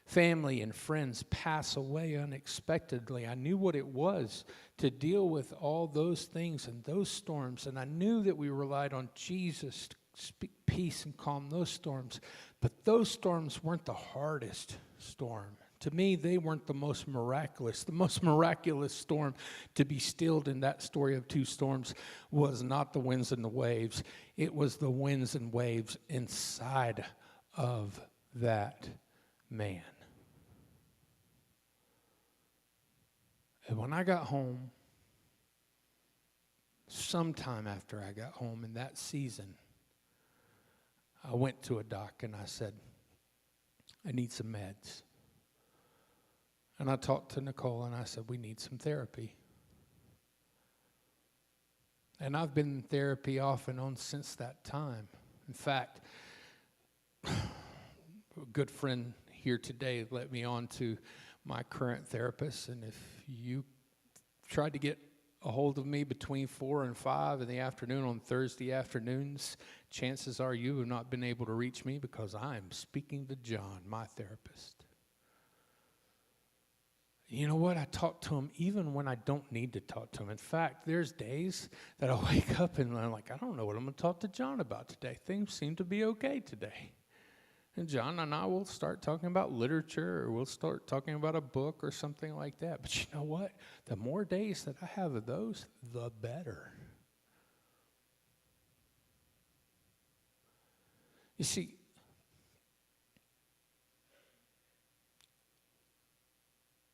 family and friends pass away unexpectedly. I knew what it was to deal with all those things and those storms. And I knew that we relied on Jesus to speak peace and calm those storms. But those storms weren't the hardest storm. To me, they weren't the most miraculous. The most miraculous storm to be stilled in that story of two storms was not the winds and the waves. It was the winds and waves inside of that man. And when I got home, sometime after I got home in that season, I went to a doc and I said, I need some meds. And I talked to Nicole and I said, we need some therapy. And I've been in therapy off and on since that time. In fact, a good friend here today let me on to my current therapist. And if you tried to get a hold of me between 4 and 5 in the afternoon on Thursday afternoons, chances are you have not been able to reach me because I am speaking to John, my therapist. You know what? I talk to him even when I don't need to talk to him. In fact, there's days that I wake up and I'm like, I don't know what I'm going to talk to John about today. Things seem to be okay today. And John and I will start talking about literature, or we'll start talking about a book or something like that. But you know what? The more days that I have of those, the better. You see,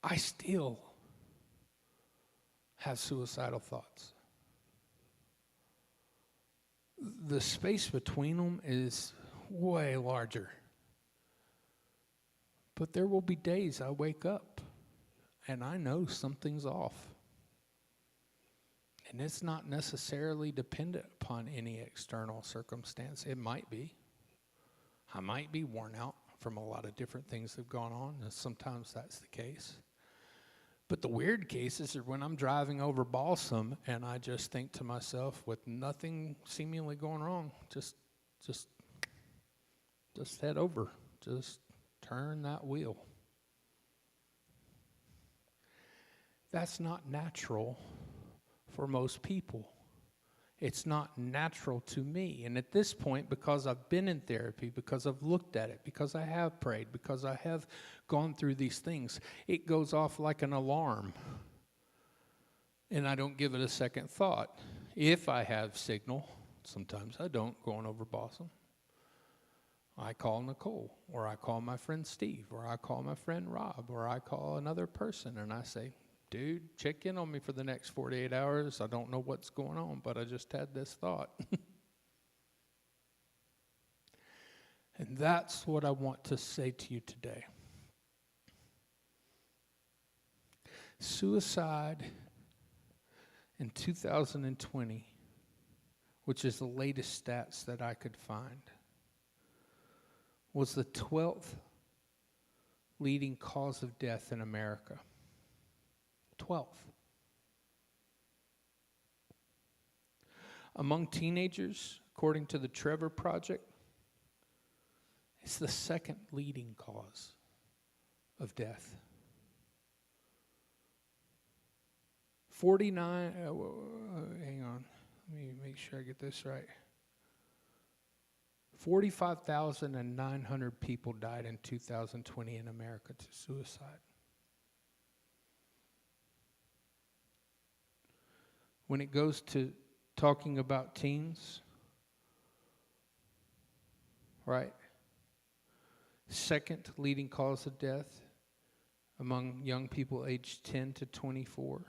I still have suicidal thoughts. The space between them is way larger. But there will be days I wake up and I know something's off. And it's not necessarily dependent upon any external circumstance. It might be. I might be worn out from a lot of different things that have gone on, and sometimes that's the case. But the weird cases are when I'm driving over Balsam and I just think to myself, with nothing seemingly going wrong, just head over. Just turn that wheel. That's not natural for most people. It's not natural to me. And at this point, because I've been in therapy, because I've looked at it, because I have prayed, because I have gone through these things, it goes off like an alarm. And I don't give it a second thought. If I have signal, sometimes I don't, going over Balsam, I call Nicole, or I call my friend Steve, or I call my friend Rob, or I call another person, and I say, dude, check in on me for the next 48 hours. I don't know what's going on, but I just had this thought. And that's what I want to say to you today. Suicide in 2020, which is the latest stats that I could find, was the 12th leading cause of death in America. 12th. Among teenagers, according to the Trevor Project, it's the second leading cause of death. 49, hang on, let me make sure I get this right. 45,900 people died in 2020 in America to suicide. When it goes to talking about teens, right? Second leading cause of death among young people aged 10 to 24.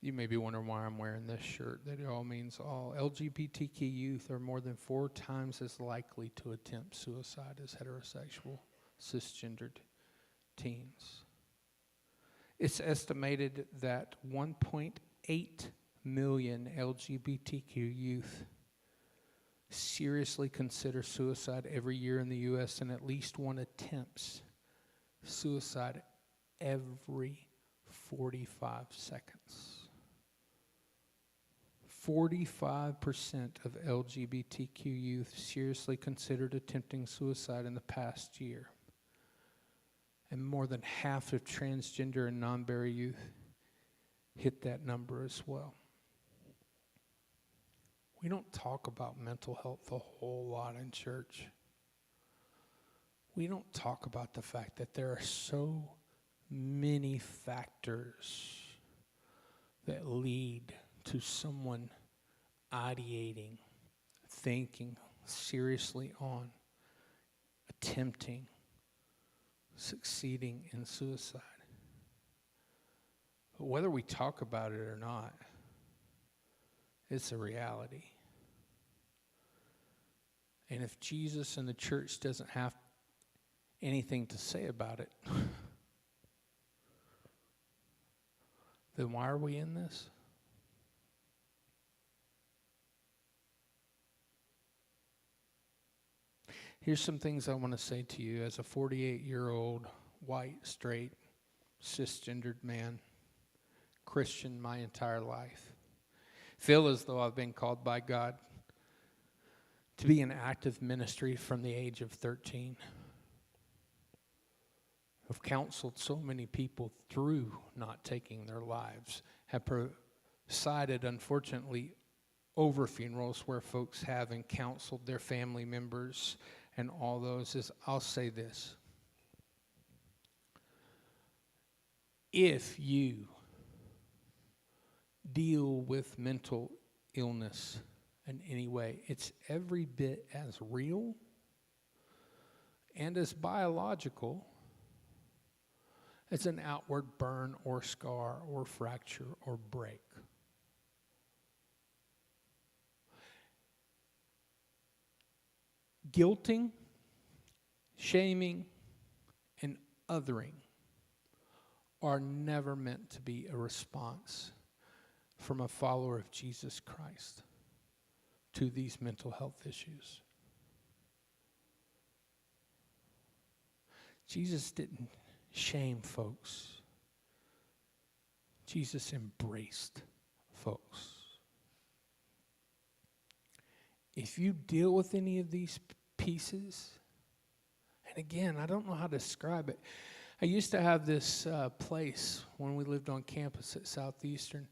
You may be wondering why I'm wearing this shirt. That it all means all LGBTQ youth are more than 4 times as likely to attempt suicide as heterosexual, cisgendered teens. It's estimated that 1.8 million LGBTQ youth seriously consider suicide every year in the U.S., and at least one attempts suicide every 45 seconds. 45% of LGBTQ youth seriously considered attempting suicide in the past year. And more than half of transgender and non-binary youth hit that number as well. We don't talk about mental health a whole lot in church. We don't talk about the fact that there are so many factors that lead to someone ideating, thinking seriously on, attempting, succeeding in suicide. But whether we talk about it or not, it's a reality. And if Jesus and the church doesn't have anything to say about it, then why are we in this? Here's some things I want to say to you as a 48-year-old, white, straight, cisgendered man, Christian my entire life. Feel as though I've been called by God to be in active ministry from the age of 13. I've counseled so many people through not taking their lives, have presided, unfortunately, over funerals where folks have and counseled their family members and all those. I'll say this. If you deal with mental illness in any way, it's every bit as real and as biological as an outward burn or scar or fracture or break. Guilting, shaming, and othering are never meant to be a response from a follower of Jesus Christ to these mental health issues. Jesus didn't shame folks. Jesus embraced folks. If you deal with any of these pieces, and again, I don't know how to describe it. I used to have this place when we lived on campus at Southeastern.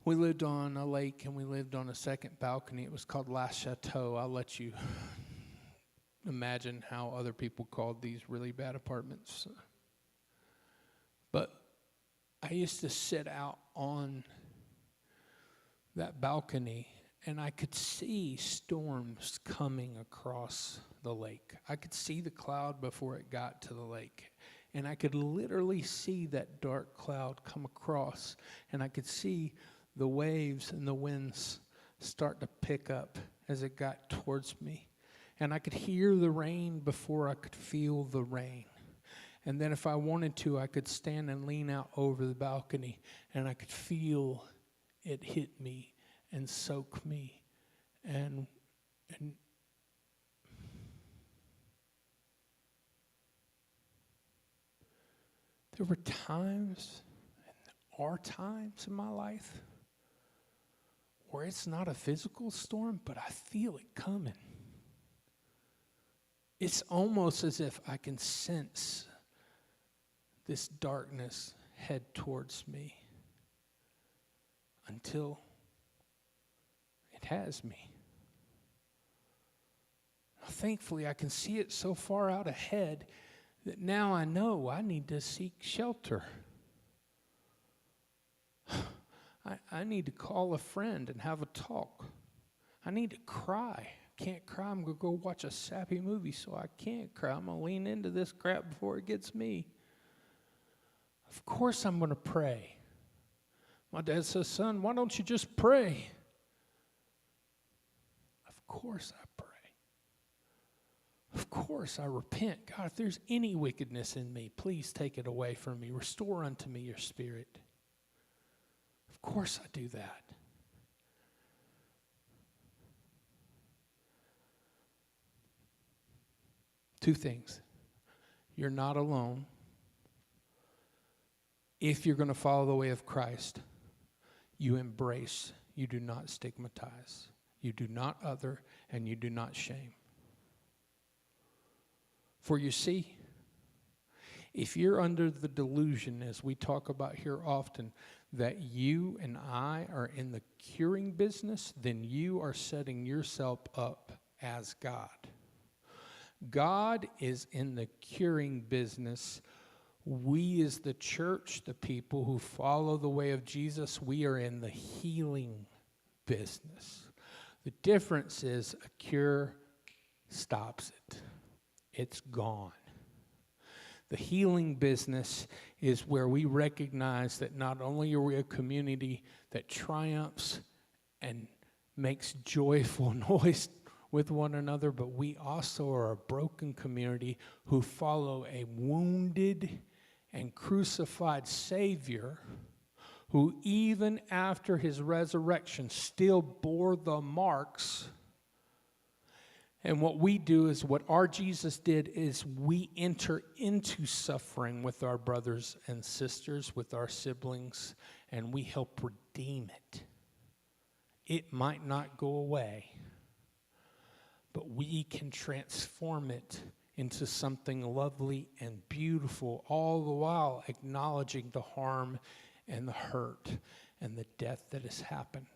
We lived on a lake and we lived on a second balcony. It was called La Chateau. I'll let you imagine how other people called these really bad apartments. But I used to sit out on that balcony and I could see storms coming across the lake. I could see the cloud before it got to the lake. And I could literally see that dark cloud come across. And I could see the waves and the winds start to pick up as it got towards me. And I could hear the rain before I could feel the rain. And then if I wanted to, I could stand and lean out over the balcony and I could feel it hit me and soak me. And there were times, and are times in my life, where it's not a physical storm, but I feel it coming. It's almost as if I can sense this darkness head towards me until it has me. Now, thankfully, I can see it so far out ahead that now I know I need to seek shelter. I need to call a friend and have a talk. I need to cry. Can't cry. I'm going to go watch a sappy movie, so I can't cry. I'm going to lean into this crap before it gets me. Of course I'm going to pray. My dad says, son, why don't you just pray? Of course I pray. Of course I repent. God, if there's any wickedness in me, please take it away from me. Restore unto me your spirit. Of course I do that. Two things. You're not alone. If you're going to follow the way of Christ, you embrace, you do not stigmatize, you do not other, and you do not shame. For you see, if you're under the delusion, as we talk about here often, that you and I are in the curing business, then you are setting yourself up as God. God is in the curing business. We as the church, the people who follow the way of Jesus, we are in the healing business. The difference is a cure stops it. It's gone. The healing business is where we recognize that not only are we a community that triumphs and makes joyful noise with one another, but we also are a broken community who follow a wounded and crucified Savior who even after his resurrection still bore the marks. And what we do is what our Jesus did is we enter into suffering with our brothers and sisters, with our siblings, and we help redeem it. It might not go away, but we can transform it into something lovely and beautiful, all the while acknowledging the harm and the hurt and the death that has happened.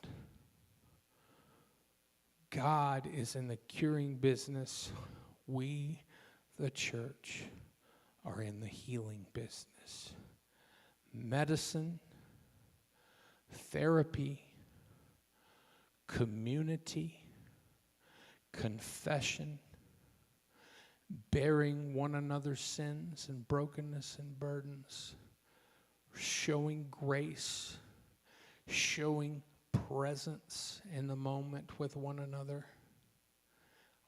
God is in the curing business. We, the church, are in the healing business. Medicine, therapy, community, confession, bearing one another's sins and brokenness and burdens, showing grace, showing presence in the moment with one another,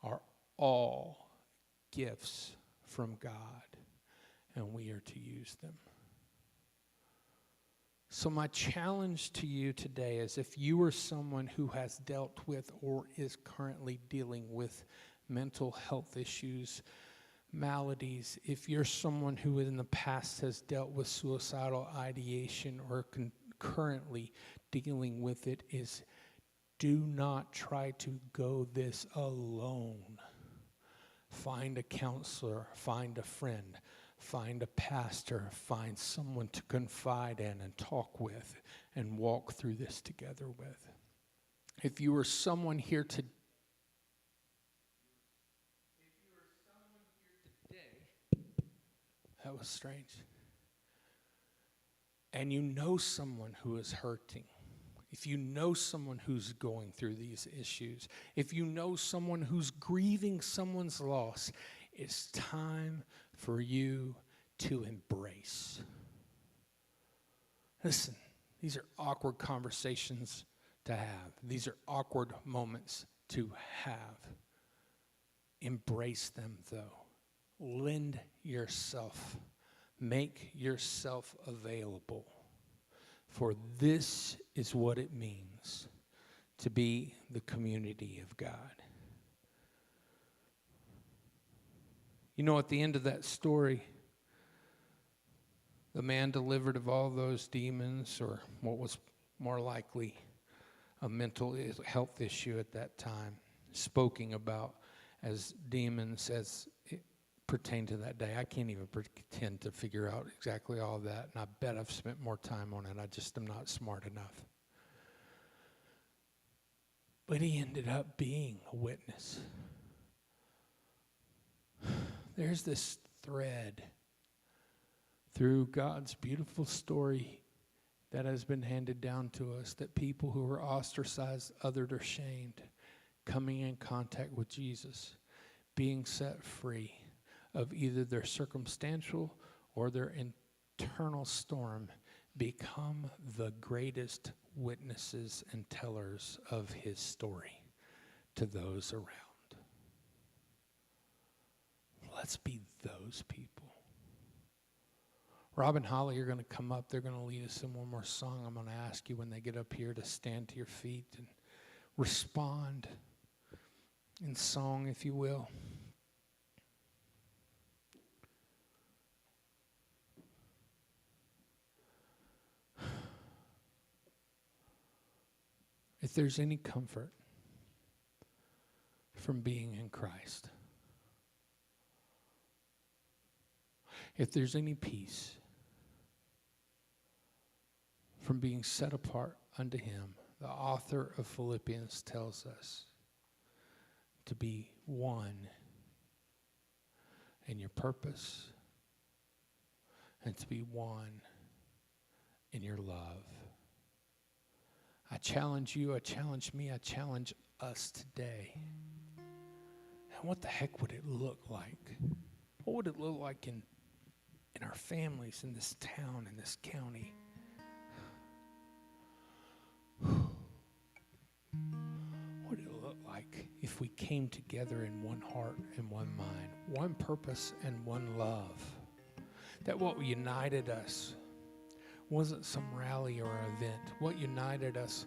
are all gifts from God, and we are to use them. So my challenge to you today is, if you are someone who has dealt with or is currently dealing with mental health issues, maladies, if you're someone who in the past has dealt with suicidal ideation or currently dealing with it, is do not try to go this alone. Find a counselor, find a friend, find a pastor, find someone to confide in and talk with and walk through this together with. If you are someone here today, that was strange. And you know someone who is hurting. If you know someone who's going through these issues, if you know someone who's grieving someone's loss, it's time for you to embrace. Listen, these are awkward conversations to have. These are awkward moments to have. Embrace them, though. Lend yourself. Make yourself available. For this is what it means to be the community of God. You know, at the end of that story, the man delivered of all those demons, or what was more likely a mental health issue at that time, spoken about as demons as it pertained to that day. I can't even pretend to figure out exactly all of that, and I bet I've spent more time on it. I just am not smart enough. But he ended up being a witness. There's this thread through God's beautiful story that has been handed down to us, that people who are ostracized, othered, or shamed, coming in contact with Jesus, being set free of either their circumstantial or their internal storm, become the greatest witnesses and tellers of his story to those around. Let's be those people. Rob and Holly are going to come up. They're going to lead us in one more song. I'm going to ask you when they get up here to stand to your feet and respond in song, if you will. If there's any comfort from being in Christ, if there's any peace from being set apart unto him, the author of Philippians tells us to be one in your purpose and to be one in your love. I challenge you, I challenge me, I challenge us today. And what the heck would it look like? What would it look like in our families, in this town, in this county? What would it look like if we came together in one heart and one mind, one purpose and one love? That what united us wasn't some rally or event. What united us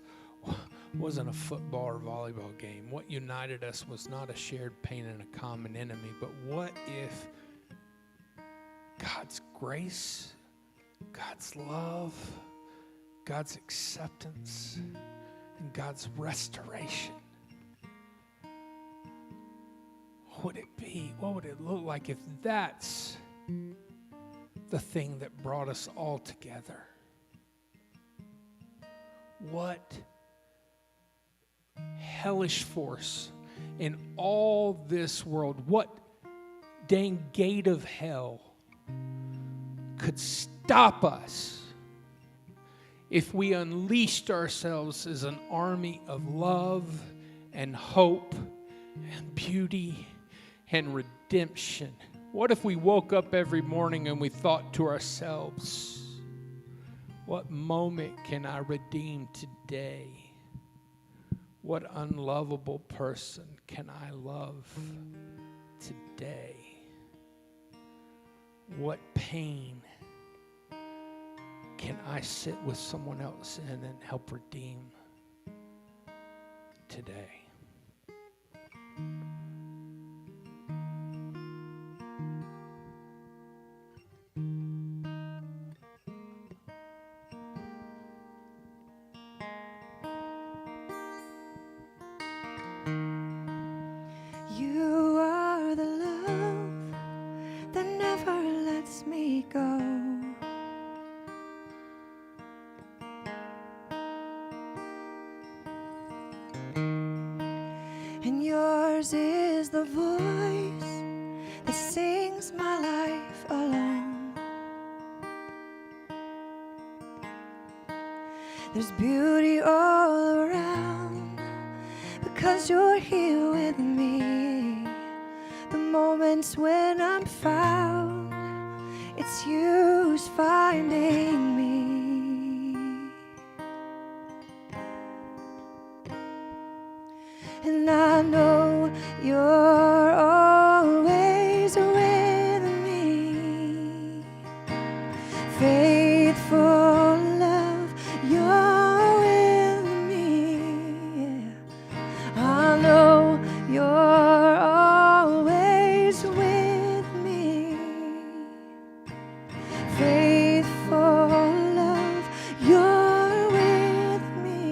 wasn't a football or volleyball game. What united us was not a shared pain and a common enemy. But what if God's grace, God's love, God's acceptance, and God's restoration? What would it be? What would it look like if that's the thing that brought us all together? What hellish force in all this world, what dang gate of hell could stop us if we unleashed ourselves as an army of love and hope and beauty and redemption? What if we woke up every morning and we thought to ourselves, what moment can I redeem today? What unlovable person can I love today? What pain can I sit with someone else in and help redeem today? You are the love that never lets me go. And yours is the voice that sings my life along. There's beauty all around because you're here with me. The moments when I'm found, it's you who's finding me. And I know you're always with me. Faithful love, you're with me. I know you're always with me. Faithful love, you're with me.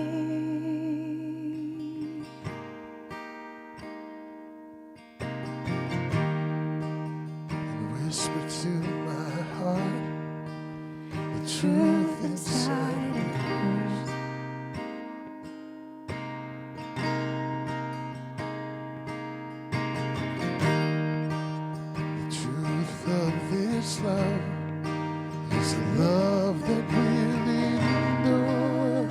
Whisper to my heart the truth inside yours. The truth of this love is a love that will endure.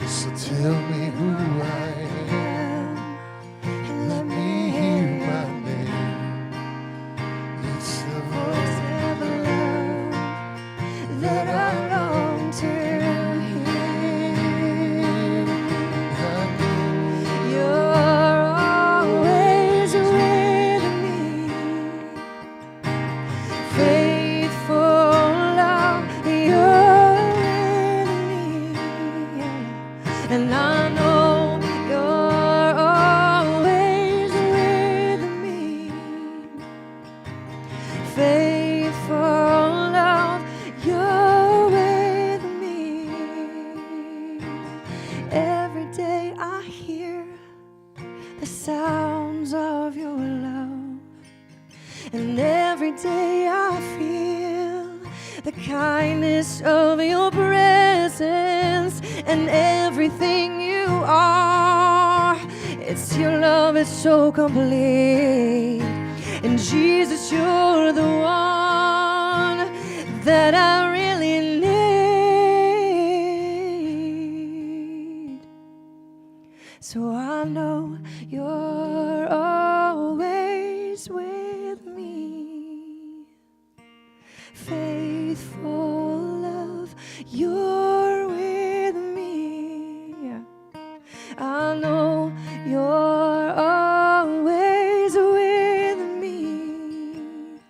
So tell me who I am. And let Me me hear hear my name. It's the voice voice of love that I long to hear. I know You're always with me. Faithful love, you're with me. And I know you're always with me. Faithful love, you're with me. Every day I hear the sounds of your love, and every day I feel the kindness of your presence, and everything you are, it's your love, it's so complete. And Jesus, you're the one that I really need. So I know you're always with me. Faithful love, you're with me. I know you're always with me.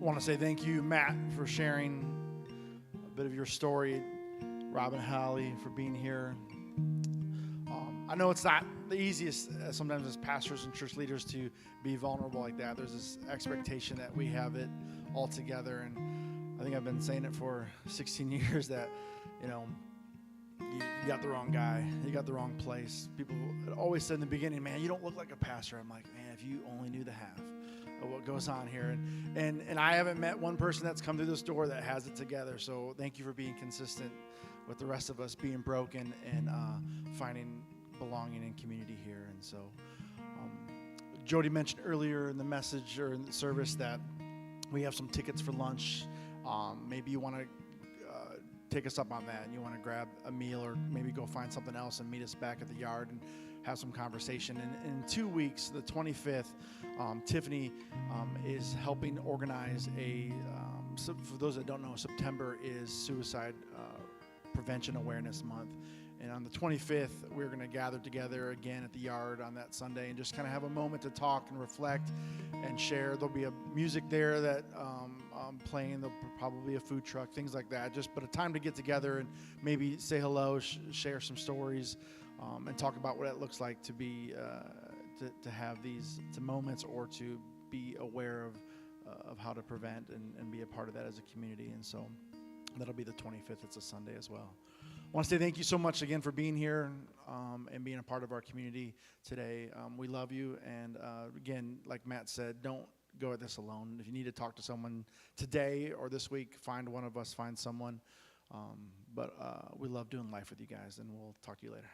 want to say thank you, Matt, for sharing a bit of your story. Rob and Holly for being here. I know it's not the easiest sometimes as pastors and church leaders to be vulnerable like that. There's this expectation that we have it all together, and I think I've been saying it for 16 years that, you know, you got the wrong guy, you got the wrong place. People always said in the beginning, man, you don't look like a pastor. I'm like, man, if you only knew the half of what goes on here. And I haven't met one person that's come through this door that has it together. So thank you for being consistent with the rest of us being broken and finding belonging and community here. And so Jody mentioned earlier in the message or in the service that we have some tickets for lunch. Maybe you want to take us up on that and you want to grab a meal or maybe go find something else and meet us back at the yard and have some conversation. And in 2 weeks, the 25th, Tiffany is helping organize so for those that don't know, September is Suicide Prevention Awareness Month. And on the 25th, we're going to gather together again at the yard on that Sunday and just kind of have a moment to talk and reflect and share. There'll be a music there that playing. There'll probably be a food truck, things like that. But a time to get together and maybe say hello, share some stories, and talk about what it looks like to be to have these moments or to be aware of how to prevent and be a part of that as a community. And so that'll be the 25th. It's a Sunday as well. I want to say thank you so much again for being here and being a part of our community today. We love you. And again, like Matt said, don't go at this alone. If you need to talk to someone today or this week, find one of us, find someone. But we love doing life with you guys, and we'll talk to you later.